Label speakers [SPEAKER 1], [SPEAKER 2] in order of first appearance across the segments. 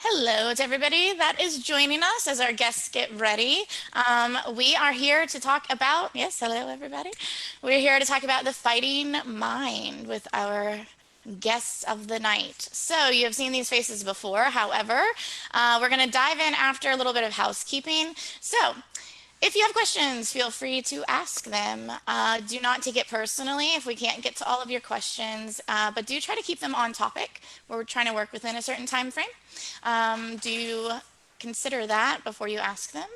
[SPEAKER 1] Hello to everybody that is joining us as our guests get ready. We are here to talk about, yes, hello everybody. We're here to talk about the fighting mind with our guests of the night. So you have seen these faces before. However, we're going to dive in after a little bit of housekeeping. So if you have questions, feel free to ask them. Do not take it personally if we can't get to all of your questions, but do try to keep them on topic. We're trying to work within a certain time frame. Do consider that before you ask them.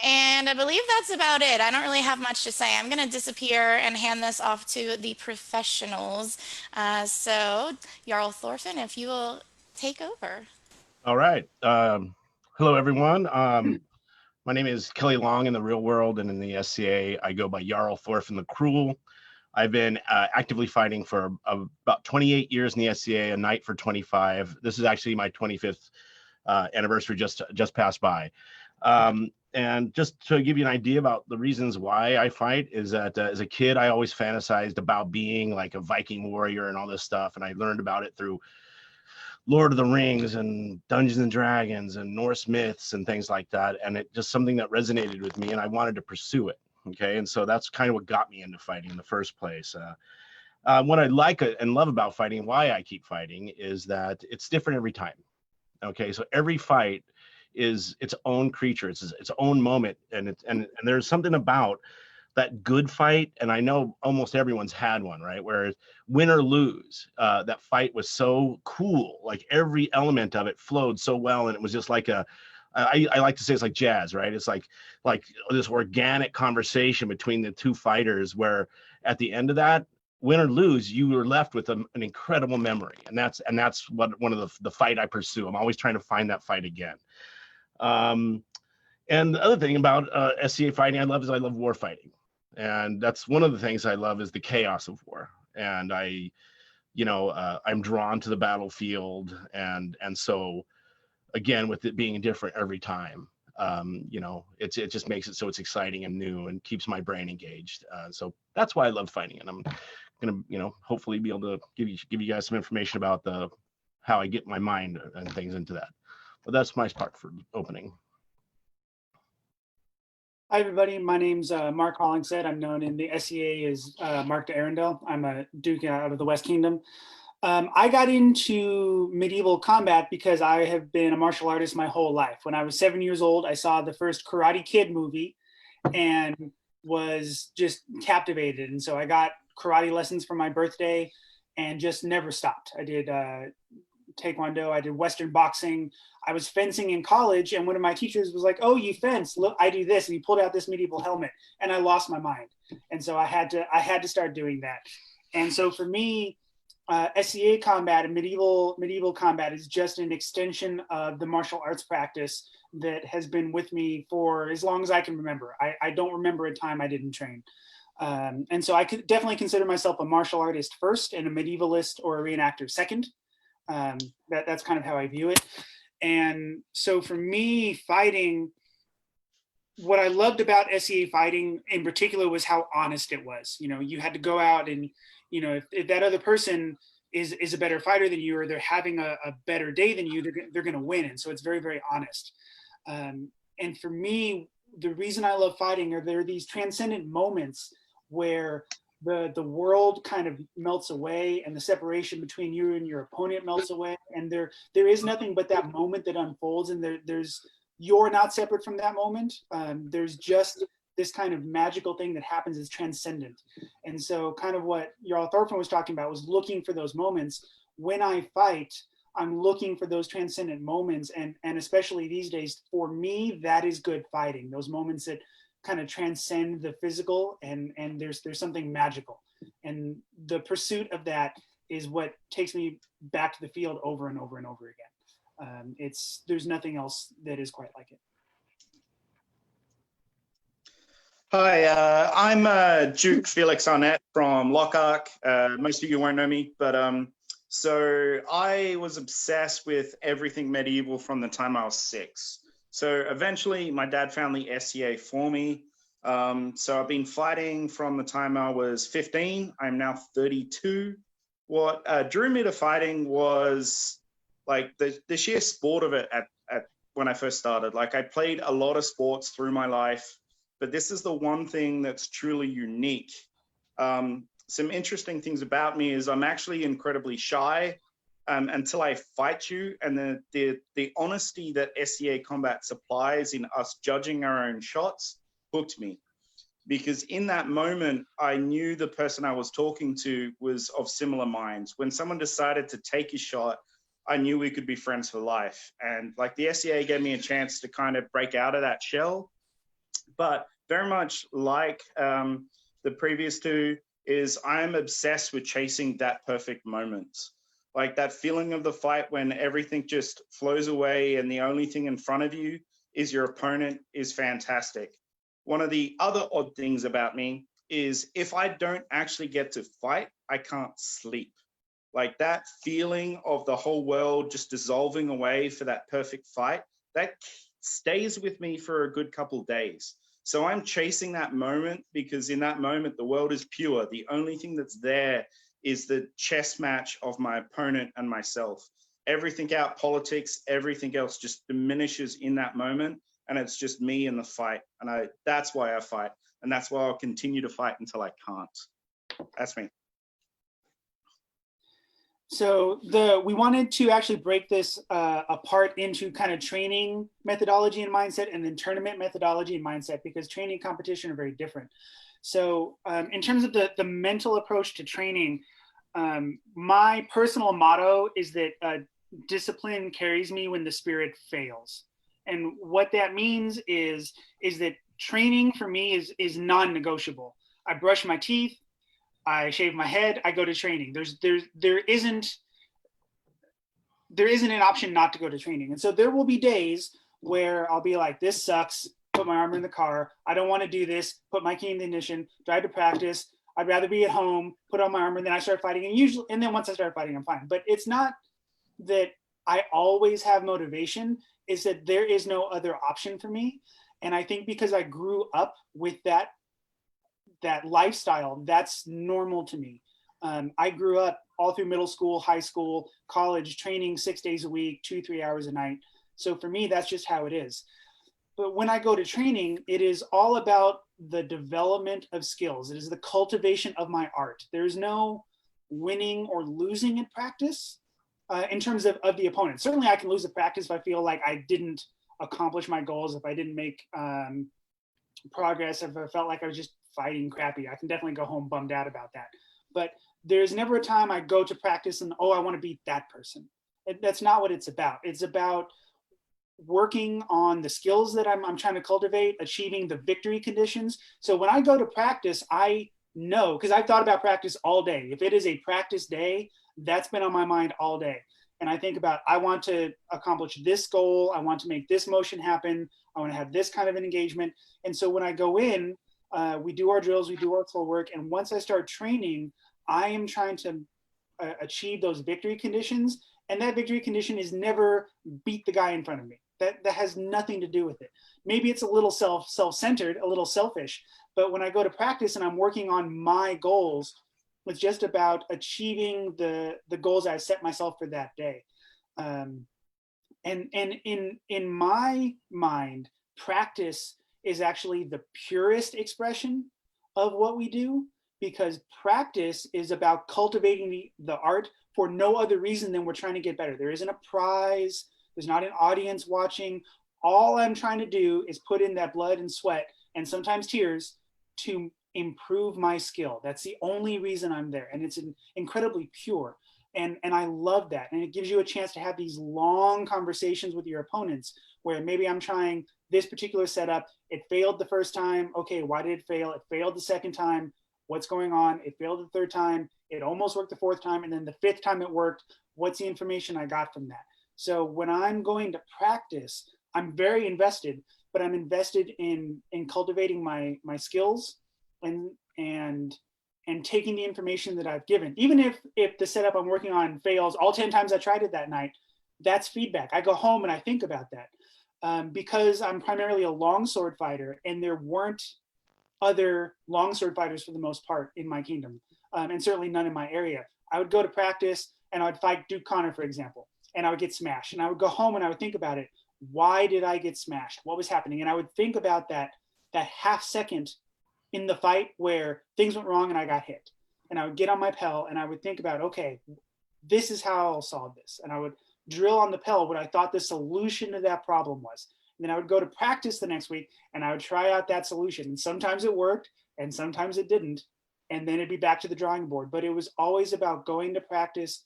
[SPEAKER 1] And I believe that's about it. I don't really have much to say. I'm going to disappear and hand this off to the professionals. So, Jarl Thorfinn, if you will take over.
[SPEAKER 2] All right. Hello, everyone. My name is Kelly Long in the real world, and in the SCA, I go by Jarl Thorfinn the Cruel. I've been actively fighting for about 28 years in the SCA, a knight for 25. This is actually my 25th anniversary just passed by. And just to give you an idea about the reasons why I fight is that as a kid, I always fantasized about being like a Viking warrior and all this stuff. And I learned about it through Lord of the Rings and Dungeons and Dragons and Norse myths and things like that. And it just something that resonated with me and I wanted to pursue it. Okay. And so that's kind of what got me into fighting in the first place. What I like and love about fighting, why I keep fighting, is that it's different every time. Okay. So every fight is its own creature. It's its own moment. And there's something about that good fight, and I know almost everyone's had one, right? Where win or lose, that fight was so cool. Like every element of it flowed so well, and it was just like I like to say it's like jazz, right? It's like this organic conversation between the two fighters, where at the end of that, win or lose, you were left with an incredible memory, and that's what one of the fight I pursue. I'm always trying to find that fight again. And the other thing about SCA fighting I love war fighting. And that's one of the things I love is the chaos of war. And I'm drawn to the battlefield. And so, again, with it being different every time, it just makes it so it's exciting and new and keeps my brain engaged. So that's why I love fighting. And I'm going to, hopefully be able to give you guys some information about how I get my mind and things into that. But that's my part for opening.
[SPEAKER 3] Hi, everybody. My name's Marc Hollingshead. I'm known in the SCA as Marc de Arundel. I'm a Duke out of the West Kingdom. I got into medieval combat because I have been a martial artist my whole life. When I was 7 years old, I saw the first Karate Kid movie and was just captivated. And so I got karate lessons for my birthday and just never stopped. I did Taekwondo, I did Western boxing. I was fencing in college, and one of my teachers was like, "Oh, you fence? Look, I do this." And he pulled out this medieval helmet, and I lost my mind. And so I had to start doing that. And so for me, SCA combat and medieval combat is just an extension of the martial arts practice that has been with me for as long as I can remember. I don't remember a time I didn't train. And so I could definitely consider myself a martial artist first and a medievalist or a reenactor second. That's kind of how I view it. And so for me, fighting, what I loved about SCA fighting in particular was how honest it was. You had to go out and, if that other person is a better fighter than you, or they're having a better day than you, they're going to win. And so it's very, very honest. And for me, the reason I love fighting are there are these transcendent moments where the world kind of melts away and the separation between you and your opponent melts away. And there is nothing but that moment that unfolds, and you're not separate from that moment. There's just this kind of magical thing that happens is transcendent. And so kind of what Jarl Thorfinn was talking about was looking for those moments. When I fight, I'm looking for those transcendent moments. And especially these days, for me, that is good fighting. Those moments that kind of transcend the physical, and there's something magical, and the pursuit of that is what takes me back to the field over and over and over again. There's nothing else that is quite like it.
[SPEAKER 4] Hi, I'm Duke Felix Arnett from Lochac. Most of you won't know me, but So I was obsessed with everything medieval from the time I was 6. So eventually my dad found the SCA for me. So I've been fighting from the time I was 15. I'm now 32. What drew me to fighting was like the sheer sport of it at when I first started. Like I played a lot of sports through my life, but this is the one thing that's truly unique. Some interesting things about me is I'm actually incredibly shy until I fight you, and the honesty that SCA combat supplies in us judging our own shots hooked me, because in that moment I knew the person I was talking to was of similar minds. When someone decided to take a shot, I knew we could be friends for life, and like the SCA gave me a chance to kind of break out of that shell. But very much like the previous two, is I'm obsessed with chasing that perfect moment. Like that feeling of the fight when everything just flows away and the only thing in front of you is your opponent is fantastic. One of the other odd things about me is if I don't actually get to fight, I can't sleep. Like that feeling of the whole world just dissolving away for that perfect fight, that stays with me for a good couple of days. So I'm chasing that moment because in that moment, the world is pure. The only thing that's there is the chess match of my opponent and myself. Everything out politics, everything else just diminishes in that moment. And it's just me in the fight. And that's why I fight. And that's why I'll continue to fight until I can't. That's me.
[SPEAKER 3] So we wanted to actually break this apart into kind of training methodology and mindset, and then tournament methodology and mindset, because training and competition are very different. So in terms of the mental approach to training, my personal motto is that discipline carries me when the spirit fails. And what that means is that training for me is non-negotiable. I brush my teeth, I shave my head, I go to training. There isn't an option not to go to training. And so there will be days where I'll be like, this sucks, put my armor in the car. I don't want to do this, put my key in the ignition, drive to practice. I'd rather be at home, put on my armor, and then I start fighting. And then once I start fighting, I'm fine. But it's not that I always have motivation, it's that there is no other option for me. And I think because I grew up with that lifestyle, that's normal to me. I grew up all through middle school, high school, college, training 6 days a week, 2-3 hours a night. So for me, that's just how it is. But when I go to training, it is all about the development of skills. It is the cultivation of my art. There's no winning or losing in practice in terms of the opponent. Certainly I can lose at practice if I feel like I didn't accomplish my goals, if I didn't make progress, if I felt like I was just fighting crappy. I can definitely go home bummed out about that. But there's never a time I go to practice and, oh, I want to beat that person. That's not what it's about. It's about working on the skills that I'm trying to cultivate, achieving the victory conditions. So when I go to practice, I know, because I've thought about practice all day. If it is a practice day, that's been on my mind all day. And I think about, I want to accomplish this goal. I want to make this motion happen. I want to have this kind of an engagement. And so when I go in, we do our drills, we do our full work. And once I start training, I am trying to achieve those victory conditions. And that victory condition is never beat the guy in front of me. That has nothing to do with it. Maybe it's a little self-centered, a little selfish. But when I go to practice and I'm working on my goals, it's just about achieving the goals I set myself for that day. And in my mind, practice is actually the purest expression of what we do, because practice is about cultivating the art for no other reason than we're trying to get better. There isn't a prize. There's not an audience watching. All I'm trying to do is put in that blood and sweat and sometimes tears to improve my skill. That's the only reason I'm there. And it's incredibly pure. And I love that. And it gives you a chance to have these long conversations with your opponents where maybe I'm trying this particular setup. It failed the first time. Okay, why did it fail? It failed the second time. What's going on? It failed the third time. It almost worked the fourth time. And then the fifth time it worked. What's the information I got from that? So when I'm going to practice, I'm very invested, but I'm invested in cultivating my skills and and taking the information that I've given, even if the setup I'm working on fails all 10 times I tried it that night, that's feedback. I go home and I think about that. Because I'm primarily a longsword fighter, and there weren't other longsword fighters for the most part in my kingdom, and certainly none in my area. I would go to practice and I would fight Duke Connor, for example, and I would get smashed. And I would go home and I would think about it. Why did I get smashed? What was happening? And I would think about that half second in the fight where things went wrong and I got hit. And I would get on my Pel and I would think about, okay, this is how I'll solve this. And I would drill on the Pel what I thought the solution to that problem was. And then I would go to practice the next week and I would try out that solution. And sometimes it worked and sometimes it didn't. And then it'd be back to the drawing board. But it was always about going to practice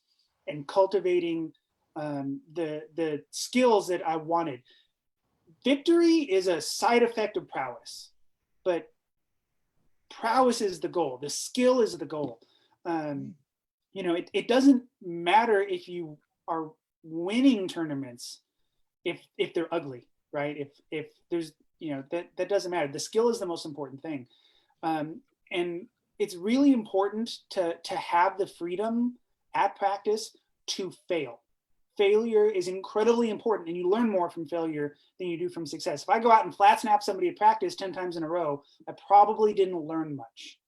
[SPEAKER 3] and cultivating the skills that I wanted. Victory is a side effect of prowess, but prowess is the goal. The skill is the goal. It doesn't matter if you are winning tournaments if they're ugly, right? If there's, that doesn't matter. The skill is the most important thing. And it's really important to have the freedom at practice to fail. Failure is incredibly important, and you learn more from failure than you do from success. If I go out and flat snap somebody at practice 10 times in a row, I probably didn't learn much.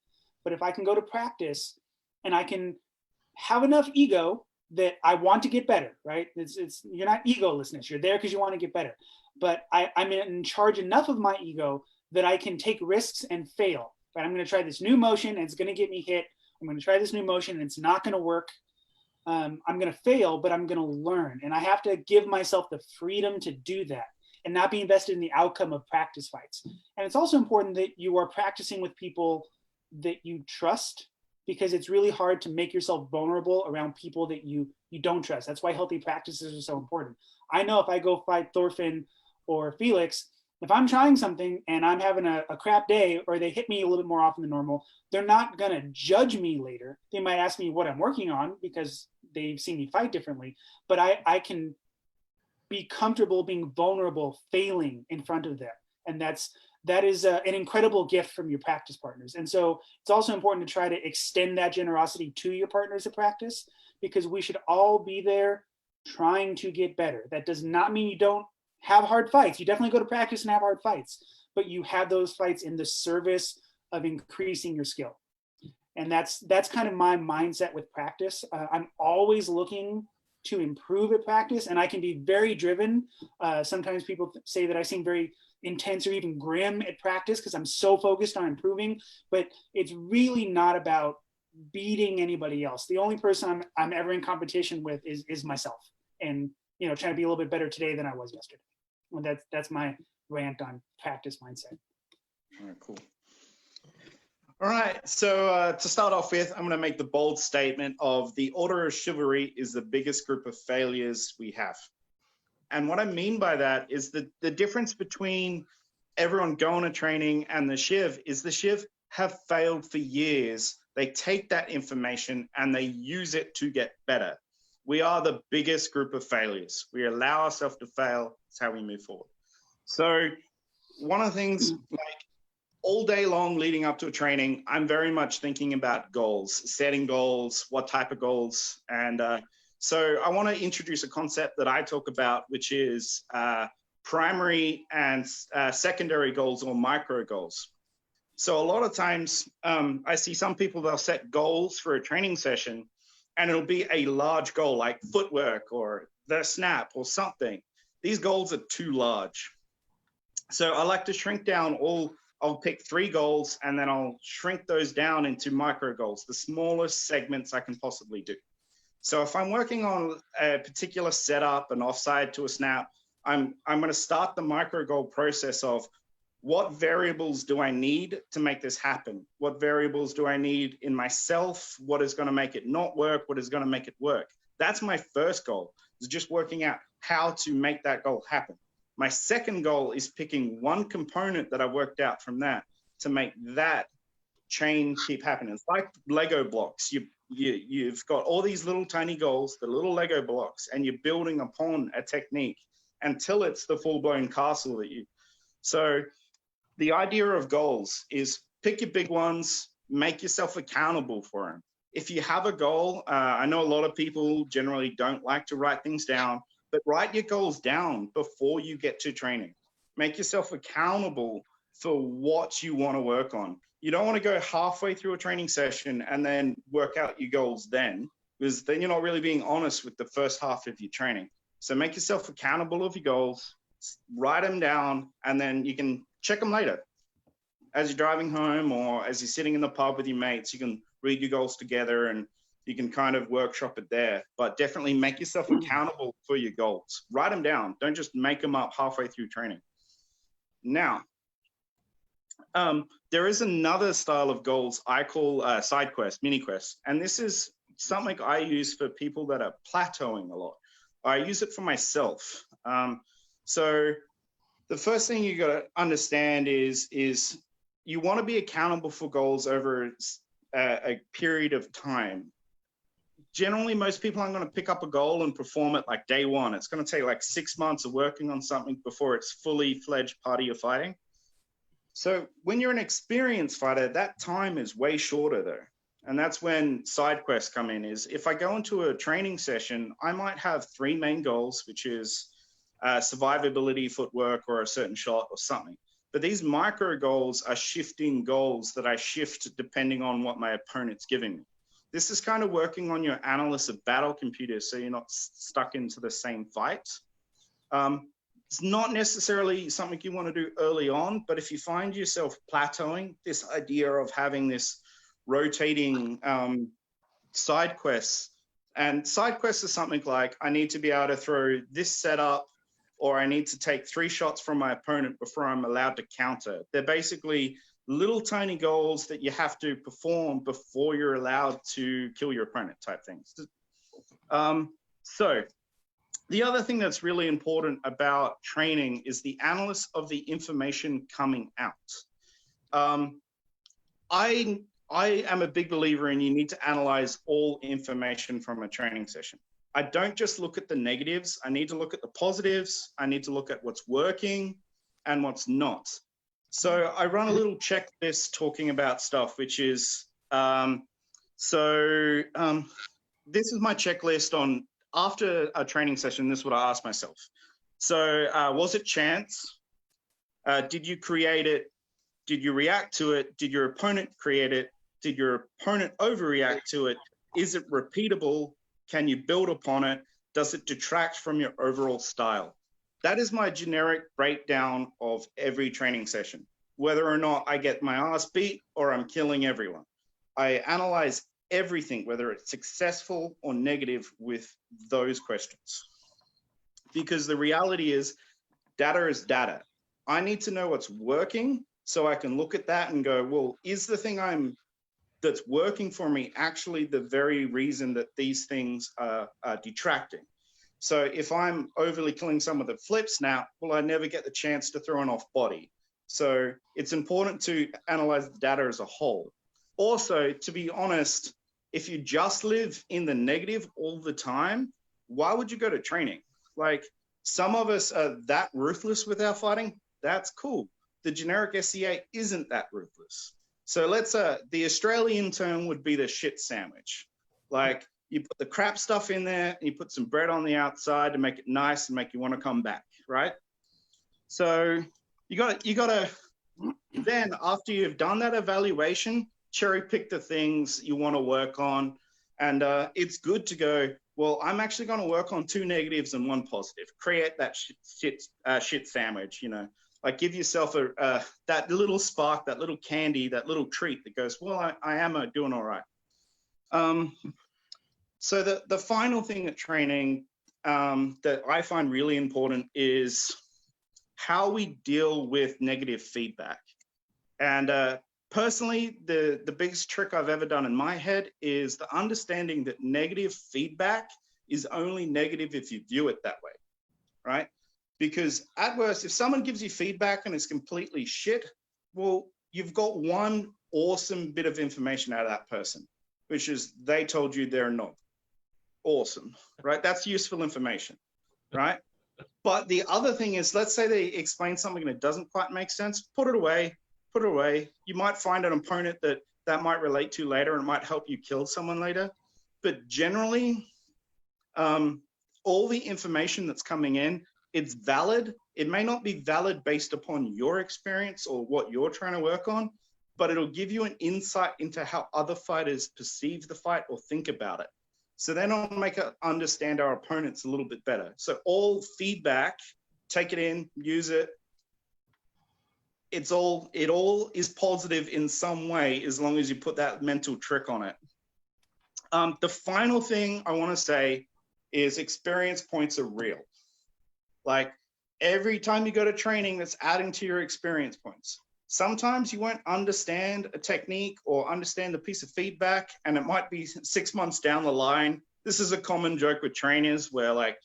[SPEAKER 3] But if I can go to practice and I can have enough ego that I want to get better, right? You're not egolessness. You're there because you want to get better. But I'm in charge enough of my ego that I can take risks and fail. Right? I'm going to try this new motion and it's going to get me hit. I'm going to try this new motion and it's not going to work. I'm going to fail, but I'm going to learn. And I have to give myself the freedom to do that and not be invested in the outcome of practice fights. And it's also important that you are practicing with people that you trust, because it's really hard to make yourself vulnerable around people that you don't trust. That's why healthy practices are so important. I know if I go fight Thorfinn or Felix, if I'm trying something and I'm having a crap day, or they hit me a little bit more often than normal, they're not going to judge me later. They might ask me what I'm working on because they've seen me fight differently, but I can be comfortable being vulnerable, failing in front of them. And that is an incredible gift from your practice partners. And so it's also important to try to extend that generosity to your partners at practice, because we should all be there trying to get better. That does not mean you don't have hard fights. You definitely go to practice and have hard fights, but you have those fights in the service of increasing your skill. And that's kind of my mindset with practice. I'm always looking to improve at practice, and I can be very driven. Sometimes people say that I seem very intense or even grim at practice because I'm so focused on improving, but it's really not about beating anybody else. The only person I'm ever in competition with is myself, and trying to be a little bit better today than I was yesterday. And that's my rant on practice mindset.
[SPEAKER 4] All right, cool. All right, so to start off with, I'm going to make the bold statement of the Order of Chivalry is the biggest group of failures we have. And what I mean by that is that the difference between everyone going to training and the Shiv is the Shiv have failed for years. They take that information and they use it to get better. We are the biggest group of failures. We allow ourselves to fail. That's how we move forward. So one of the things, like all day long leading up to a training, I'm very much thinking about goals, setting goals, what type of goals. And so I want to introduce a concept that I talk about, which is primary and secondary goals, or micro goals. So a lot of times I see some people, they'll set goals for a training session, and it'll be a large goal like footwork or the snap or something. These goals are too large. So I like to shrink down I'll pick 3 goals and then I'll shrink those down into micro goals, the smallest segments I can possibly do. So if I'm working on a particular setup, an offside to a snap, I'm going to start the micro goal process of what variables do I need to make this happen? What variables do I need in myself? What is going to make it not work? What is going to make it work? That's my first goal, is just working out how to make that goal happen. My second goal is picking one component that I worked out from that to make that chain keep happening. It's like Lego blocks. You've got all these little tiny goals, the little Lego blocks, and you're building upon a technique until it's the full-blown castle that you. So the idea of goals is pick your big ones, make yourself accountable for them. If you have a goal, I know a lot of people generally don't like to write things down, but write your goals down before you get to training. Make yourself accountable for what you want to work on. You don't want to go halfway through a training session and then work out your goals then, because then you're not really being honest with the first half of your training. So make yourself accountable of your goals, write them down, and then you can check them later. As you're driving home or as you're sitting in the pub with your mates, you can read your goals together and you can kind of workshop it there. But definitely make yourself accountable for your goals. Write them down. Don't just make them up halfway through training. Now, there is another style of goals I call side quests, mini quests. And this is something I use for people that are plateauing a lot. I use it for myself. So the first thing you got to understand is you want to be accountable for goals over a period of time. Generally, most people aren't going to pick up a goal and perform it like day one. It's going to take like 6 months of working on something before it's fully fledged part of your fighting. So when you're an experienced fighter, that time is way shorter though. And that's when side quests come in. Is if I go into a training session, I might have 3 main goals, which is survivability, footwork, or a certain shot or something. But these micro goals are shifting goals that I shift depending on what my opponent's giving me. This is kind of working on your analysis of battle computers so you're not stuck into the same fight. It's not necessarily something you want to do early on, but if you find yourself plateauing, this idea of having this rotating side quests, and side quests are something like, I need to be able to throw this setup, or I need to take 3 shots from my opponent before I'm allowed to counter. They're basically little tiny goals that you have to perform before you're allowed to kill your opponent type things. So the other thing that's really important about training is the analysis of the information coming out. I am a big believer in you need to analyze all information from a training session. I don't just look at the negatives. I need to look at the positives. I need to look at what's working and what's not. So I run a little checklist talking about stuff, which is, this is my checklist on after a training session, this is what I ask myself. So was it chance? Did you create it? Did you react to it? Did your opponent create it? Did your opponent overreact to it? Is it repeatable? Can you build upon it? Does it detract from your overall style? That is my generic breakdown of every training session, whether or not I get my ass beat or I'm killing everyone. I analyze everything, whether it's successful or negative, with those questions. Because the reality is, data is data. I need to know what's working so I can look at that and go, well, is the thing that's working for me actually the very reason that these things are detracting? So if I'm overly killing someone that flips now, well, I never get the chance to throw an off body. So it's important to analyze the data as a whole. Also, to be honest, if you just live in the negative all the time, why would you go to training? Like, some of us are that ruthless with our fighting. That's cool. The generic SCA isn't that ruthless. So let's, the Australian term would be the shit sandwich. Like, you put the crap stuff in there and you put some bread on the outside to make it nice and make you want to come back, right? So you gotta, then after you've done that evaluation, cherry pick the things you want to work on. And it's good to go, well, I'm actually going to work on 2 negatives and 1 positive. Create that shit sandwich, you know, like give yourself that little spark, that little candy, that little treat that goes, well, I am doing all right. So the final thing at training that I find really important is how we deal with negative feedback. And personally, the biggest trick I've ever done in my head is the understanding that negative feedback is only negative if you view it that way, right? Because at worst, if someone gives you feedback and it's completely shit, well, you've got one awesome bit of information out of that person, which is they told you they're not. Awesome, right? That's useful information, right? But the other thing is, let's say they explain something that doesn't quite make sense, put it away. You might find an opponent that that might relate to later and might help you kill someone later. But generally, all the information that's coming in, it's valid. It may not be valid based upon your experience or what you're trying to work on, but it'll give you an insight into how other fighters perceive the fight or think about it. So then it'll make us understand our opponents a little bit better. So all feedback, take it in, use it. It all is positive in some way as long as you put that mental trick on it. The final thing I want to say is experience points are real. Like every time you go to training, that's adding to your experience points. Sometimes you won't understand a technique or understand a piece of feedback, and it might be 6 months down the line. This is a common joke with trainers where like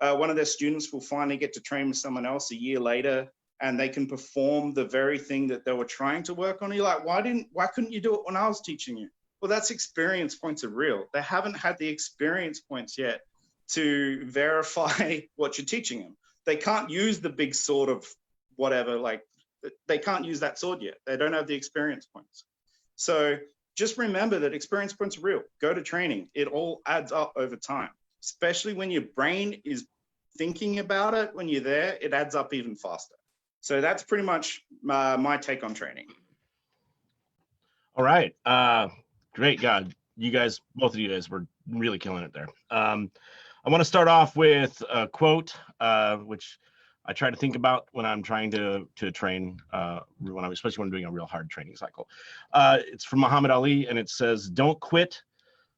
[SPEAKER 4] one of their students will finally get to train with someone else a year later, and they can perform the very thing that they were trying to work on. You're like, why couldn't you do it when I was teaching you? Well, that's experience points are real. They haven't had the experience points yet to verify what you're teaching them. They can't use the big sword of whatever, like they can't use that sword yet. They don't have the experience points. So just remember that experience points are real. Go to training. It all adds up over time, especially when your brain is thinking about it. When you're there, it adds up even faster. So that's pretty much my take on training.
[SPEAKER 2] All right. Great. God, you guys, both of you guys were really killing it there. I want to start off with a quote, which I try to think about when I'm trying to train, especially when I'm doing a real hard training cycle. It's from Muhammad Ali, and it says, "Don't quit,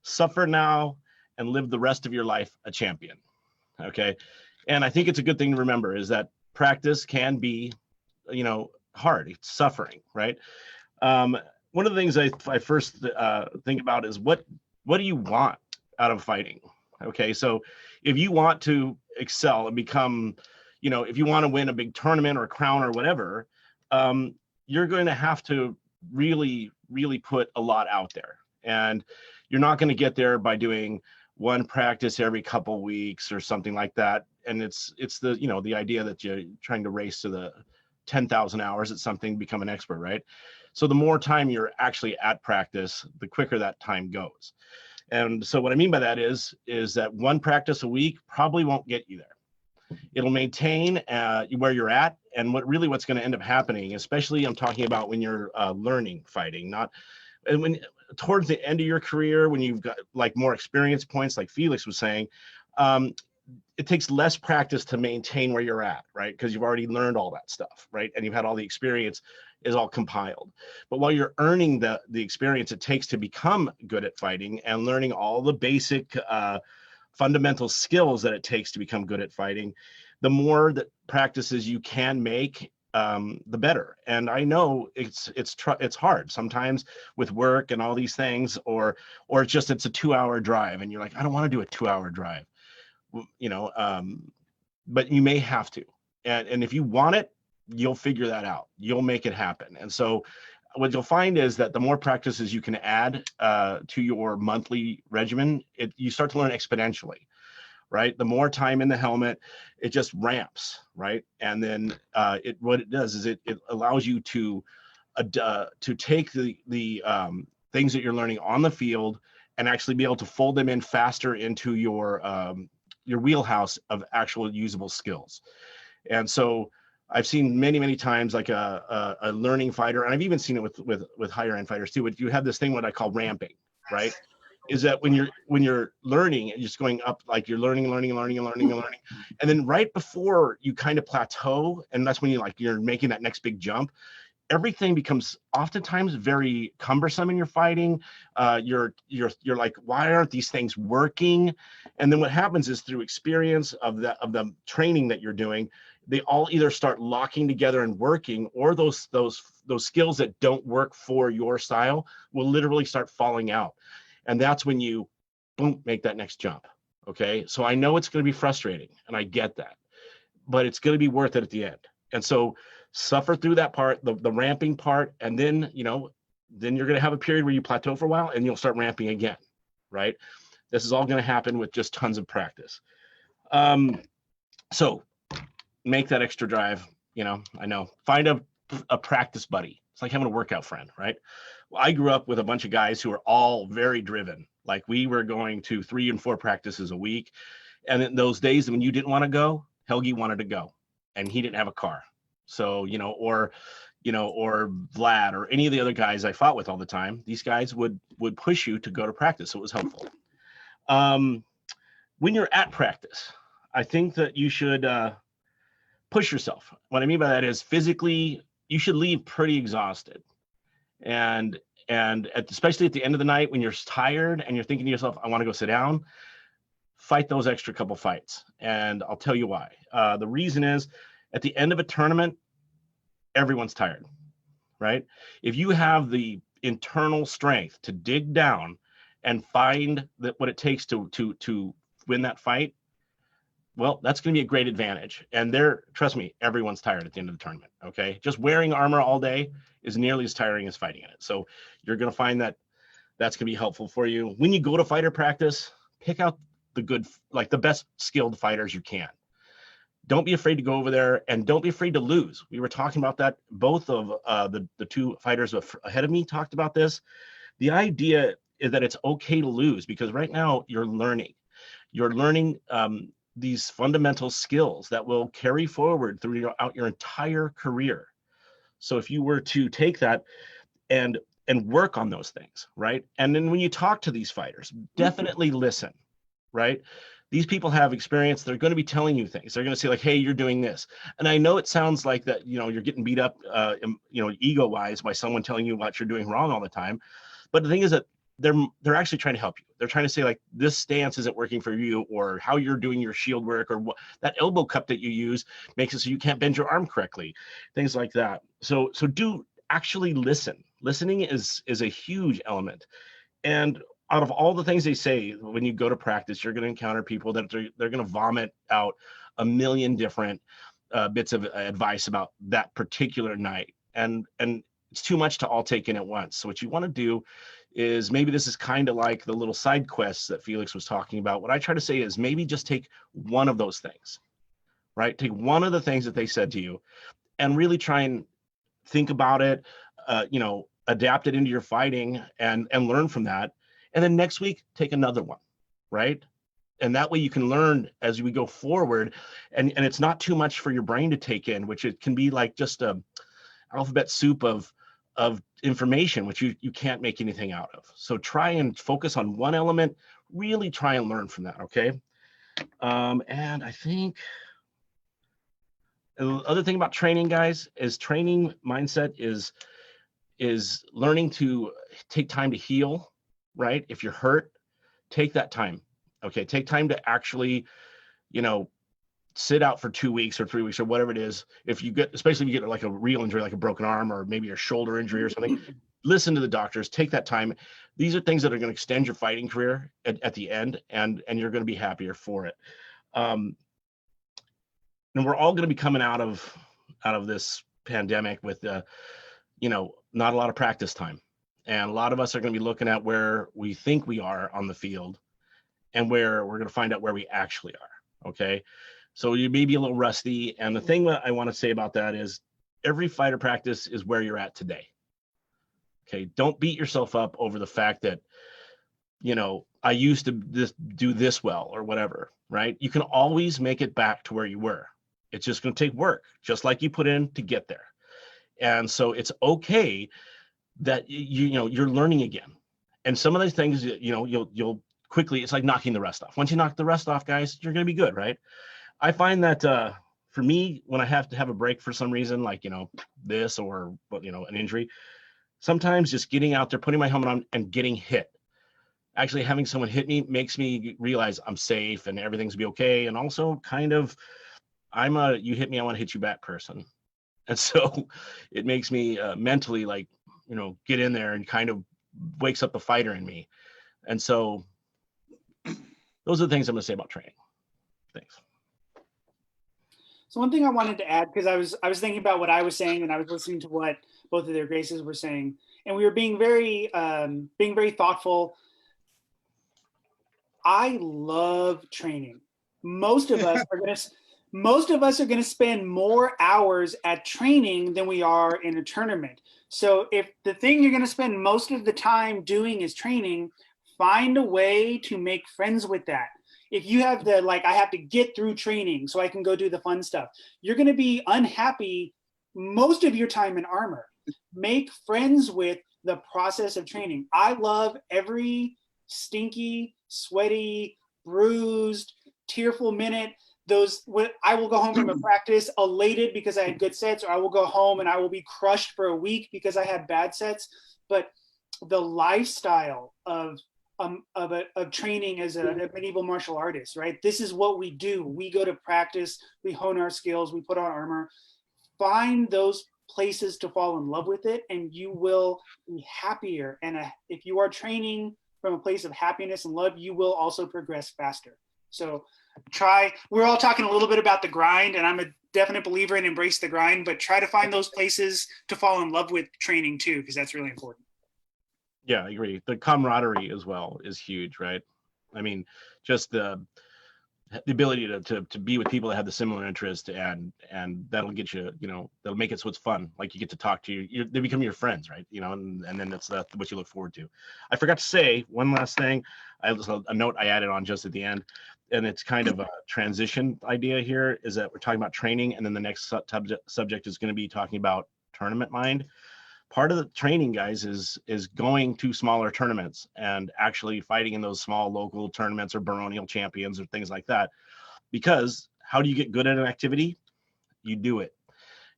[SPEAKER 2] suffer now, and live the rest of your life a champion." Okay. And I think it's a good thing to remember is that practice can be, hard. It's suffering, right? One of the things I first think about is what do you want out of fighting? Okay, so if you want to excel and become, if you want to win a big tournament or a crown or whatever, you're going to have to really, really put a lot out there. And you're not going to get there by doing one practice every couple weeks or something like that. And it's the, the idea that you're trying to race to the 10,000 hours at something, become an expert, right? So the more time you're actually at practice, the quicker that time goes. And so what I mean by that is that one practice a week probably won't get you there. It'll maintain where you're at, and what's going to end up happening, especially I'm talking about when you're learning fighting, and when towards the end of your career, when you've got like more experience points, like Felix was saying, it takes less practice to maintain where you're at, right? Because you've already learned all that stuff, right? And you've had all the experience is all compiled. But while you're earning the experience it takes to become good at fighting and learning all the basic fundamental skills that it takes to become good at fighting, the more that practices you can make, the better. And I know it's hard sometimes with work and all these things, or it's a 2-hour drive and you're like, I don't want to do a 2-hour drive, but you may have to. And if you want it, you'll figure that out. You'll make it happen. And so what you'll find is that the more practices you can add to your monthly regimen, you start to learn exponentially, right? The more time in the helmet, it just ramps, right? And then what it does is it allows you to take the things that you're learning on the field and actually be able to fold them in faster into your wheelhouse of actual usable skills. And so I've seen many times like a learning fighter, and I've even seen it with higher end fighters too. But you have this thing what I call ramping, right? Is that when you're learning and just going up, like you're learning, and then right before you kind of plateau, and that's when you're making that next big jump, everything becomes oftentimes very cumbersome in your fighting. You're like, why aren't these things working? And then what happens is through experience of the training that you're doing, they all either start locking together and working, or those skills that don't work for your style will literally start falling out. And that's when you, boom, make that next jump. Okay. So I know it's going to be frustrating, and I get that, but it's going to be worth it at the end. And so suffer through that part, the ramping part, and then, then you're going to have a period where you plateau for a while and you'll start ramping again, right? This is all going to happen with just tons of practice. So make that extra drive, I know, find a practice buddy, It's like having a workout friend, right? Well, I grew up with a bunch of guys who were all very driven. Like we were going to 3 and 4 practices a week. And in those days when you didn't want to go, Helgi wanted to go and he didn't have a car. So, or Vlad or any of the other guys I fought with all the time, these guys would push you to go to practice. So it was helpful. When you're at practice, I think that you should push yourself. What I mean by that is physically, you should leave pretty exhausted. And especially at the end of the night when you're tired and you're thinking to yourself, I want to go sit down, fight those extra couple fights. And I'll tell you why. The reason is at the end of a tournament, everyone's tired, right? If you have the internal strength to dig down and find what it takes to win that fight, well, that's going to be a great advantage. And trust me, everyone's tired at the end of the tournament. Okay, just wearing armor all day is nearly as tiring as fighting in it. So you're going to find that that's going to be helpful for you. When you go to fighter practice, pick out the best skilled fighters you can. Don't be afraid to go over there, and don't be afraid to lose. We were talking about that. Both of the 2 fighters ahead of me talked about this. The idea is that it's okay to lose, because right now you're learning these fundamental skills that will carry forward throughout your entire career. So if you were to take that and work on those things, right? And then when you talk to these fighters, definitely listen, right? These people have experience. They're going to be telling you things. They're going to say like, hey, you're doing this. And I know it sounds like that, you're getting beat up, ego-wise by someone telling you what you're doing wrong all the time. But the thing is that they're actually trying to help you. They're trying to say like, this stance isn't working for you, or how you're doing your shield work, or what that elbow cup that you use makes it so you can't bend your arm correctly, things like that. So do actually listen. Listening is a huge element. And out of all the things they say, when you go to practice, you're going to encounter people that they're going to vomit out a million different bits of advice about that particular night. And it's too much to all take in at once. So what you want to do is, maybe this is kind of like the little side quests that Felix was talking about. What I try to say is maybe just take one of those things, right? Take one of the things that they said to you and really try and think about it, adapt it into your fighting and learn from that. And then next week, take another one, right? And that way you can learn as we go forward. And it's not too much for your brain to take in, which it can be like just a alphabet soup of information, which you can't make anything out of. So try and focus on one element, really try and learn from that, okay? And I think the other thing about training, guys, is training mindset is learning to take time to heal, right? If you're hurt, take that time, okay? Take time to actually, sit out for 2 weeks or 3 weeks or whatever it is. Especially if you get like a real injury, like a broken arm or maybe a shoulder injury or something, listen to the doctors, take that time. These are things that are going to extend your fighting career at the end, and you're going to be happier for it. And we're all going to be coming out of this pandemic with, not a lot of practice time. And a lot of us are going to be looking at where we think we are on the field and where we're going to find out where we actually are. Okay. So you may be a little rusty. And the thing that I want to say about that is every fighter practice is where you're at today. Okay. Don't beat yourself up over the fact that, I used to do this well or whatever, right? You can always make it back to where you were. It's just going to take work, just like you put in to get there. And so it's okay that you're learning again. And some of those things, you'll quickly, it's like knocking the rust off. Once you knock the rust off, guys, you're going to be good, right? I find that for me, when I have to have a break for some reason, like, this or, an injury, sometimes just getting out there, putting my helmet on and getting hit. Actually having someone hit me makes me realize I'm safe and everything's gonna be okay. And also kind of, you hit me, I want to hit you back person. And so it makes me mentally like, get in there and kind of wakes up the fighter in me. And so those are the things I'm going to say about training. Thanks.
[SPEAKER 3] So one thing I wanted to add, because I was thinking about what I was saying, and I was listening to what both of their graces were saying, and we were being very thoughtful. I love training. Most of us are most of us are going to spend more hours at training than we are in a tournament. So if the thing you're going to spend most of the time doing is training, find a way to make friends with that. If you have the, like, I have to get through training so I can go do the fun stuff, you're going to be unhappy most of your time in armor. Make friends with the process of training. I love every stinky, sweaty, bruised, tearful minute. Those, I will go home from a practice elated because I had good sets, or I will go home and I will be crushed for a week because I had bad sets. But the lifestyle of training as a medieval martial artist, right? This is what we do. We go to practice, we hone our skills, we put on armor. Find those places to fall in love with it, and you will be happier. And if you are training from a place of happiness and love, you will also progress faster. So we're all talking a little bit about the grind, and I'm a definite believer in embrace the grind, but try to find those places to fall in love with training too, because that's really important.
[SPEAKER 2] Yeah, I agree. The camaraderie as well is huge, right? I mean, just the ability to be with people that have the similar interest, and that'll get you, that'll make it so it's fun. Like, you get to talk to they become your friends, right? And then that's what you look forward to. I forgot to say one last thing. A note I added on just at the end, and it's kind of a transition idea here, is that we're talking about training, and then the next subject is going to be talking about tournament mind. Part of the training, guys, is going to smaller tournaments and actually fighting in those small local tournaments or baronial champions or things like that. Because how do you get good at an activity? You do it.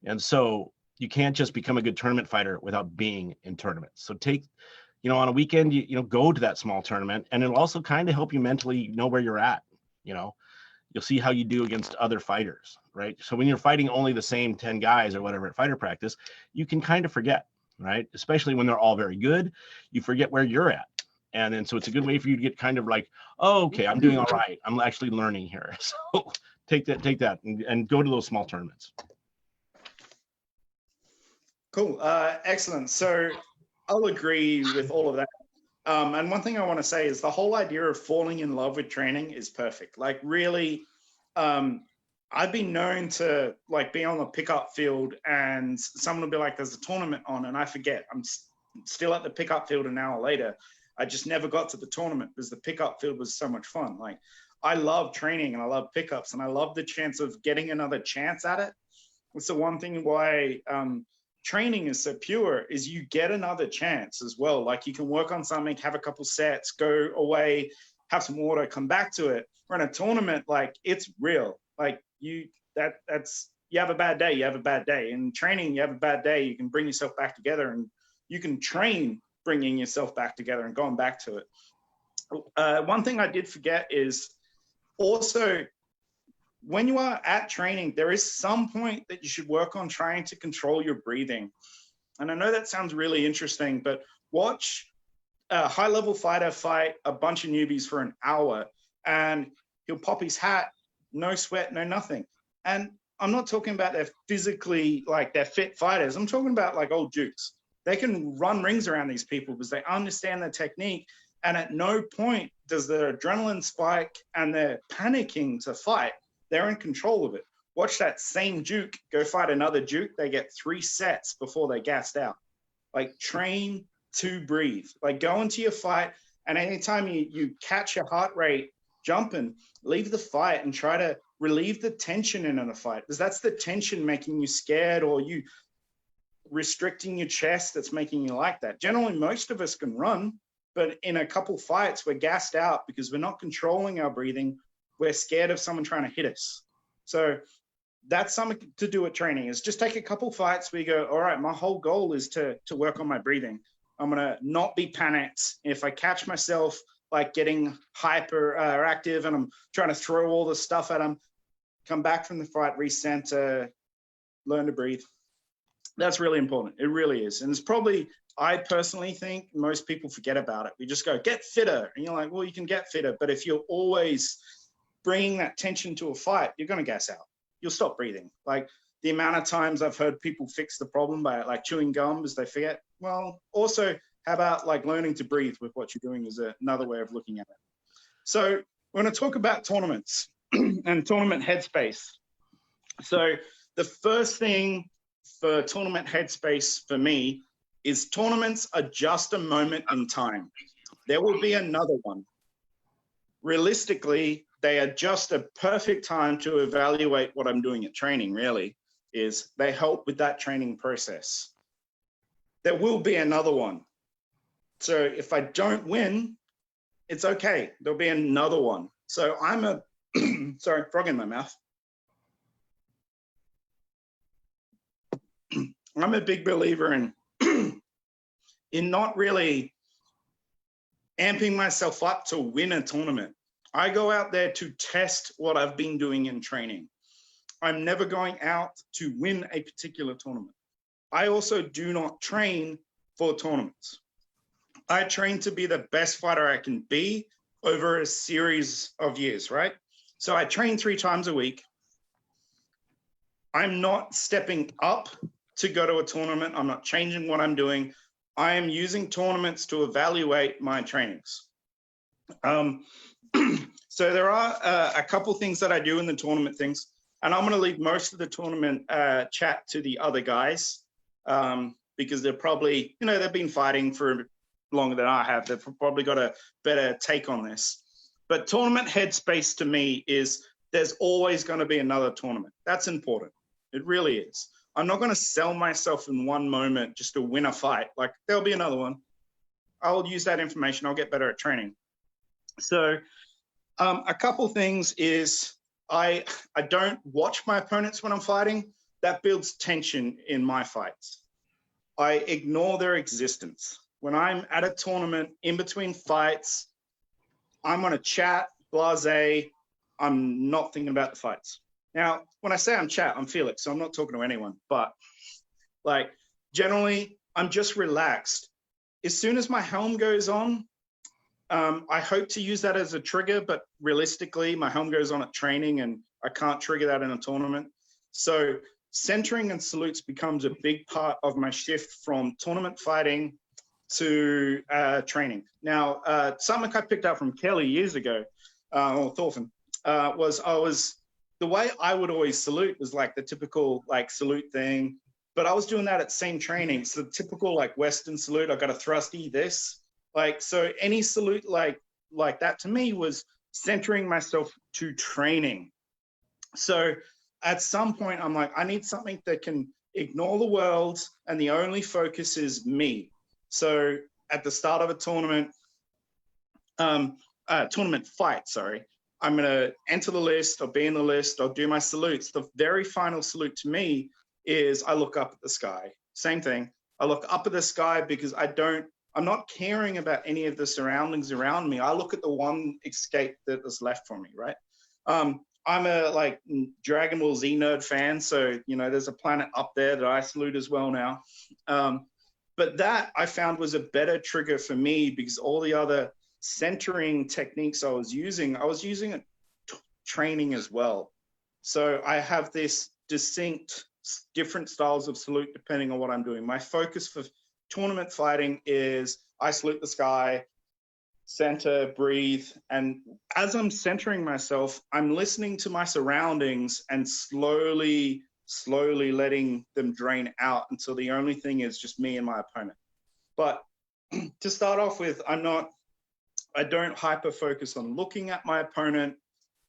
[SPEAKER 2] And so you can't just become a good tournament fighter without being in tournaments. So take, on a weekend, go to that small tournament, and it'll also kind of help you mentally know where you're at. You'll see how you do against other fighters, right? So when you're fighting only the same 10 guys or whatever at fighter practice, you can kind of forget, right? Especially when they're all very good, you forget where you're at. And then, so it's a good way for you to get kind of like, oh, okay, I'm doing all right. I'm actually learning here. So take that and go to those small tournaments.
[SPEAKER 4] Cool. Excellent. So I'll agree with all of that. And one thing I want to say is the whole idea of falling in love with training is perfect. Like, really, I've been known to be on the pickup field, and someone will be like, there's a tournament on, and I forget. I'm still at the pickup field an hour later. I just never got to the tournament because the pickup field was so much fun. Like, I love training and I love pickups, and I love the chance of getting another chance at it. It's the one thing why training is so pure, is you get another chance as well. Like, you can work on something, have a couple sets, go away, have some water, come back to it. Or in a tournament, it's real. Like, you have a bad day, you have a bad day. In training, you have a bad day, you can bring yourself back together, and you can train bringing yourself back together and going back to it. One thing I did forget is also, when you are at training, there is some point that you should work on trying to control your breathing. And I know that sounds really interesting, but watch a high-level fighter fight a bunch of newbies for an hour, and he'll pop his hat, no sweat, no nothing. And I'm not talking about they're physically, they're fit fighters. I'm talking about old dukes. They can run rings around these people because they understand the technique. And at no point does their adrenaline spike and they're panicking to fight. They're in control of it. Watch that same Duke go fight another Duke. They get 3 sets before they're gassed out. Train to breathe. Go into your fight, and anytime you catch your heart rate jumping, leave the fight and try to relieve the tension in a fight, because that's the tension making you scared, or you restricting your chest that's making you like that. Generally, most of us can run, but in a couple fights, we're gassed out because we're not controlling our breathing. We're scared of someone trying to hit us. So that's something to do with training, is just take a couple fights where you go, all right, my whole goal is to work on my breathing. I'm going to not be panicked. If I catch myself getting hyper active and I'm trying to throw all the stuff at them, come back from the fight, recenter, learn to breathe. That's really important. It really is. And it's probably, I personally think most people forget about it. We just go, get fitter. And you're like, well, you can get fitter. But if you're always bringing that tension to a fight, you're going to gas out. You'll stop breathing. The amount of times I've heard people fix the problem by chewing gum as they forget. Well, also, how about learning to breathe with what you're doing is another way of looking at it. So we're going to talk about tournaments and tournament headspace. So the first thing for tournament headspace for me is tournaments are just a moment in time. There will be another one. Realistically, they are just a perfect time to evaluate what I'm doing at training, really, is they help with that training process. There will be another one. So if I don't win, it's okay. There'll be another one. So I'm a, sorry, frog in my mouth. I'm a big believer in not really amping myself up to win a tournament. I go out there to test what I've been doing in training. I'm never going out to win a particular tournament. I also do not train for tournaments. I train to be the best fighter I can be over a series of years, right? So I train 3 times a week. I'm not stepping up to go to a tournament. I'm not changing what I'm doing. I am using tournaments to evaluate my trainings. So there are a couple things that I do in the tournament things, and I'm going to leave most of the tournament chat to the other guys because they're probably, you know, they've been fighting for longer than I have. They've probably got a better take on this. But tournament headspace to me is there's always going to be another tournament. That's important. It really is. I'm not going to sell myself in one moment just to win a fight. Like, there'll be another one. I'll use that information. I'll get better at training. So a couple things is I don't watch my opponents when I'm fighting. That builds tension in my fights. I ignore their existence. When I'm at a tournament, in between fights, I'm on a chat, blasé. I'm not thinking about the fights. Now, when I say I'm chat, I'm Felix, so I'm not talking to anyone. But like, generally, I'm just relaxed. As soon as my helm goes on, I hope to use that as a trigger, but realistically, my helm goes on at training and I can't trigger that in a tournament. So centering and salutes becomes a big part of my shift from tournament fighting to training. Now, something I picked up from Kelly years ago, or Thorfinn, was the way I would always salute was like the typical like salute thing, but I was doing that at same training. So the typical like Western salute, I got a thrusty, this. Like, so any salute like that to me was centering myself to training. So at some point I'm like, I need something that can ignore the world and the only focus is me. So at the start of a tournament, tournament fight, sorry, I'm gonna enter the list, I'll be in the list, I'll do my salutes. The very final salute to me is I look up at the sky. Same thing, I look up at the sky because I'm not caring about any of the surroundings around me. I look at the one escape that is left for me, right? I'm a like Dragon Ball Z nerd fan, so you know there's a planet up there that I salute as well now. But that I found was a better trigger for me because all the other centering techniques I was using it training as well. So I have this distinct different styles of salute depending on what I'm doing. My focus for tournament fighting is I salute the sky, center, breathe, and as I'm centering myself, I'm listening to my surroundings and slowly letting them drain out until the only thing is just me and my opponent. But to start off with, I don't hyper focus on looking at my opponent.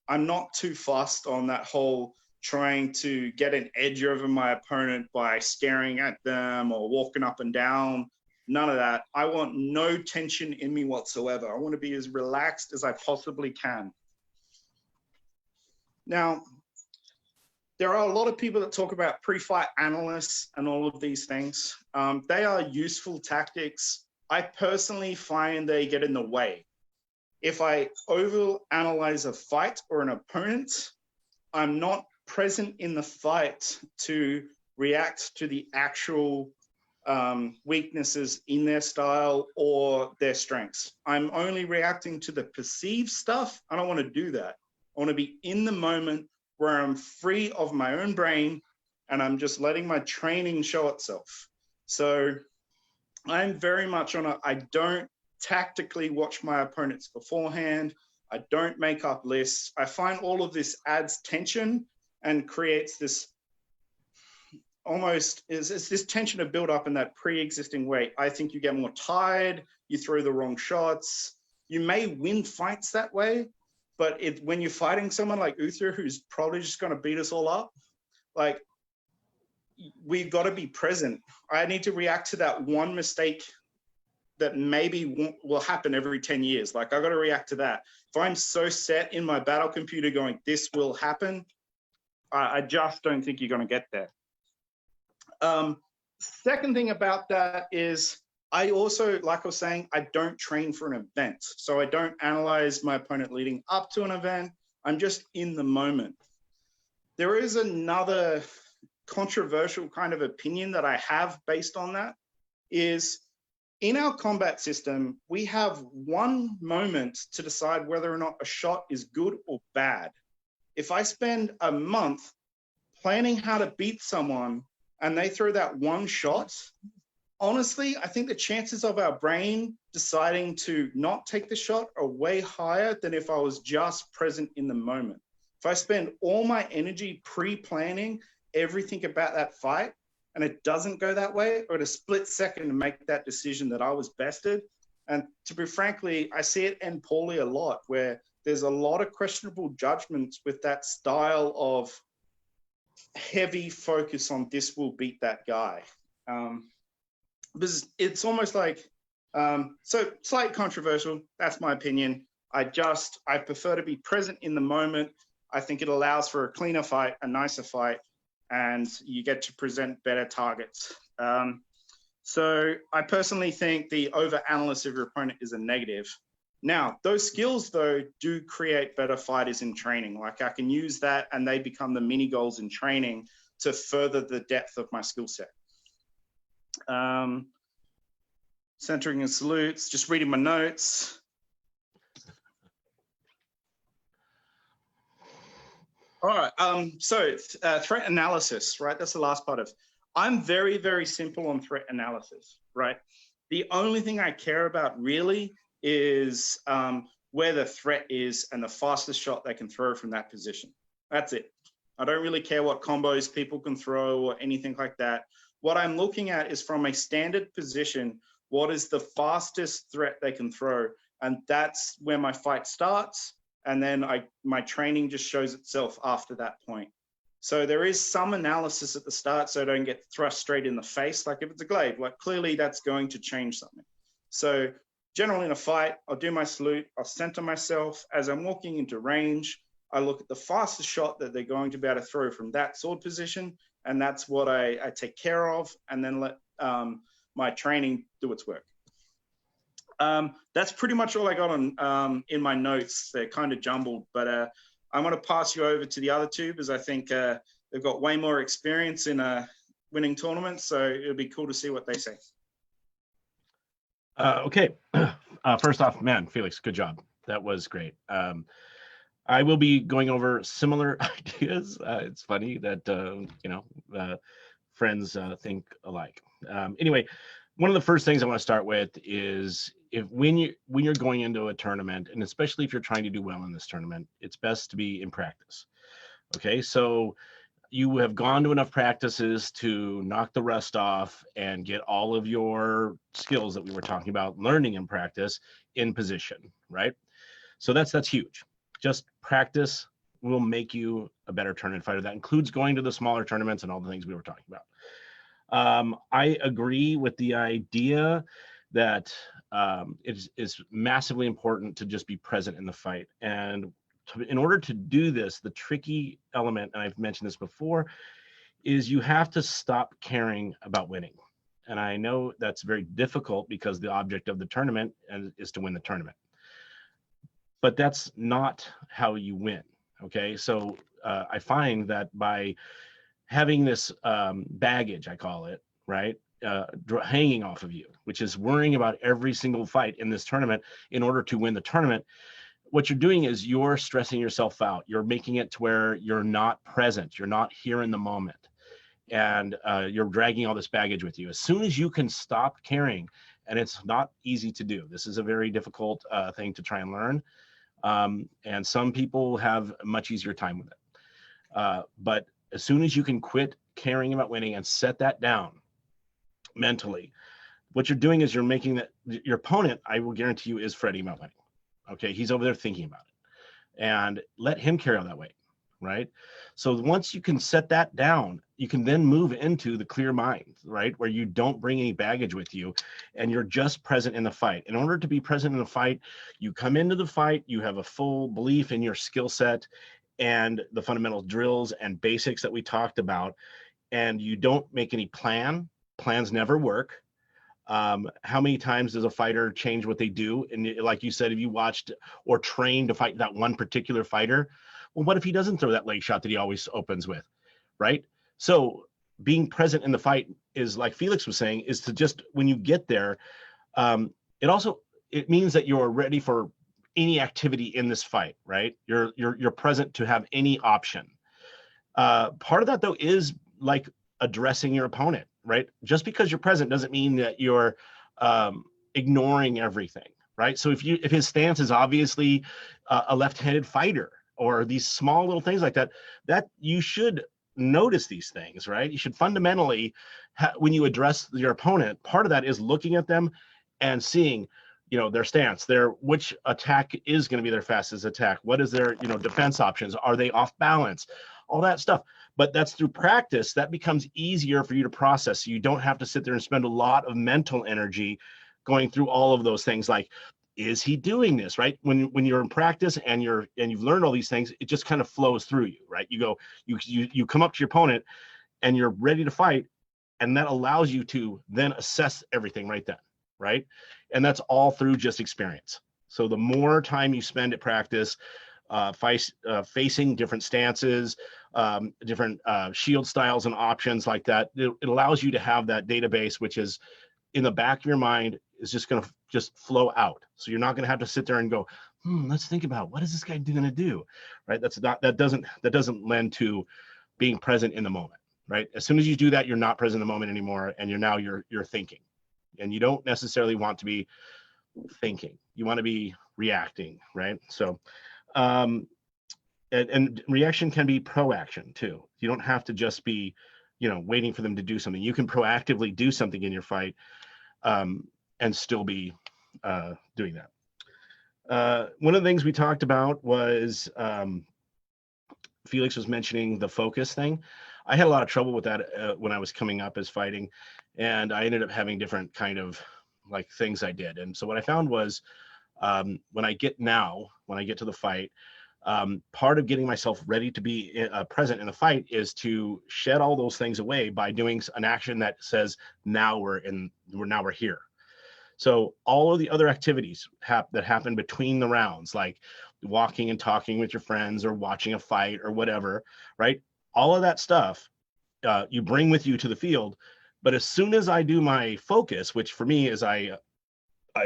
[SPEAKER 4] I'm not too fussed on that whole trying to get an edge over my opponent by staring at them or walking up and down. None of that. I want no tension in me whatsoever. I want to be as relaxed as I possibly can. Now, there are a lot of people that talk about pre-fight analysts and all of these things. They are useful tactics. I personally find they get in the way. If I overanalyze a fight or an opponent, I'm not present in the fight to react to the actual weaknesses in their style or their strengths. I'm only reacting to the perceived stuff. I don't want to do that. I want to be in the moment where I'm free of my own brain and I'm just letting my training show itself. So I'm very much on I don't tactically watch my opponents beforehand. I don't make up lists. I find all of this adds tension and creates this almost is this tension to build up in that pre-existing weight. I think you get more tired, you throw the wrong shots. You may win fights that way, but when you're fighting someone like Uther, who's probably just going to beat us all up, like, we've got to be present. I need to react to that one mistake that maybe will happen every 10 years. Like, I got to react to that. If I'm so set in my battle computer going, this will happen, I just don't think you're going to get there. Second thing about that is I also, like I was saying, I don't train for an event. So I don't analyze my opponent leading up to an event. I'm just in the moment. There is another controversial kind of opinion that I have based on that is in our combat system, we have one moment to decide whether or not a shot is good or bad. If I spend a month planning how to beat someone and they throw that one shot, honestly, I think the chances of our brain deciding to not take the shot are way higher than if I was just present in the moment. If I spend all my energy pre-planning everything about that fight and it doesn't go that way, or at a split second to make that decision that I was bested. And to be frankly, I see it end poorly a lot, where there's a lot of questionable judgments with that style of heavy focus on this will beat that guy. Because it's almost like, so slightly controversial, that's my opinion. I prefer to be present in the moment. I think it allows for a cleaner fight, a nicer fight, and you get to present better targets. So I personally think the over-analysis of your opponent is a negative. Now, those skills, though, do create better fighters in training. Like, I can use that and they become the mini goals in training to further the depth of my skill set. Centering and salutes, just reading my notes. All right, so threat analysis, right? That's the last part of, I'm very, very simple on threat analysis, right? The only thing I care about really is where the threat is and the fastest shot they can throw from that position. That's it. I don't really care what combos people can throw or anything like that. What I'm looking at is from a standard position, what is the fastest threat they can throw? And that's where my fight starts. And then my training just shows itself after that point. So there is some analysis at the start so I don't get thrust straight in the face. Like if it's a glaive, like clearly that's going to change something. So generally in a fight, I'll do my salute, I'll center myself. As I'm walking into range, I look at the fastest shot that they're going to be able to throw from that sword position. And that's what I take care of, and then let my training do its work. That's pretty much all I got on in my notes. They're kind of jumbled, but I'm going to pass you over to the other two because I think they've got way more experience in winning tournaments, so it'll be cool to see what they say.
[SPEAKER 2] Okay. First off, man, Felix, good job. That was great. I will be going over similar ideas. It's funny that, friends think alike. Anyway, one of the first things I want to start with is when you're going into a tournament, and especially if you're trying to do well in this tournament, it's best to be in practice. Okay, so you have gone to enough practices to knock the rust off and get all of your skills that we were talking about learning in practice in position, right? So that's huge. Just practice will make you a better tournament fighter. That includes going to the smaller tournaments and all the things we were talking about. I agree with the idea that it's massively important to just be present in the fight. And in order to do this, the tricky element, and I've mentioned this before, is you have to stop caring about winning. And I know that's very difficult because the object of the tournament is to win the tournament. But that's not how you win, okay? So I find that by having this baggage, I call it, right, hanging off of you, which is worrying about every single fight in this tournament in order to win the tournament, what you're doing is you're stressing yourself out. You're making it to where you're not present. You're not here in the moment. And you're dragging all this baggage with you. As soon as you can stop caring, and it's not easy to do. This is a very difficult thing to try and learn. And some people have a much easier time with it. But as soon as you can quit caring about winning and set that down mentally, what you're doing is you're making that your opponent, I will guarantee you, is fretting about winning. Okay, he's over there thinking about it, and let him carry on that way, right? So once you can set that down, you can then move into the clear mind, right, where you don't bring any baggage with you, and you're just present in the fight. In order to be present in the fight, you come into the fight, you have a full belief in your skill set and the fundamental drills and basics that we talked about, and you don't make any plans never work. How many times does a fighter change what they do? And like you said, if you watched or trained to fight that one particular fighter, well, what if he doesn't throw that leg shot that he always opens with, right? So being present in the fight is, like Felix was saying, is to just, when you get there, it means that you're ready for any activity in this fight, right? You're present to have any option. Part of that, though, is like addressing your opponent, right? Just because you're present doesn't mean that you're ignoring everything, right? So if his stance is obviously a left-handed fighter, or these small little things like that, that you should notice these things, right? You should fundamentally, when you address your opponent, part of that is looking at them and seeing, their stance, which attack is going to be their fastest attack. What is their, defense options? Are they off balance? All that stuff. But that's through practice that becomes easier for you to process. So you don't have to sit there and spend a lot of mental energy going through all of those things, like, is he doing this, right? When you're in practice and you've learned all these things, it just kind of flows through you, right? You come up to your opponent and you're ready to fight, and that allows you to then assess everything right then, right? And that's all through just experience. So the more time you spend at practice, facing different stances, different shield styles and options like that, it allows you to have that database, which is in the back of your mind, is just going to just flow out. So you're not going to have to sit there and go, let's think about, what is this guy going to do, right? That doesn't lend to being present in the moment, right? As soon as you do that, you're not present in the moment anymore, and you're thinking, and you don't necessarily want to be thinking. You want to be reacting, right? So, and reaction can be proaction too. You don't have to just be, waiting for them to do something. You can proactively do something in your fight, and still be doing that. One of the things we talked about was, Felix was mentioning the focus thing. I had a lot of trouble with that when I was coming up as fighting, and I ended up having different kind of like things I did. And so what I found was, when I get to the fight, part of getting myself ready to be present in the fight is to shed all those things away by doing an action that says, now we're here. So all of the other activities that happen between the rounds, like walking and talking with your friends or watching a fight or whatever, right? All of that stuff you bring with you to the field. But as soon as I do my focus, which for me is I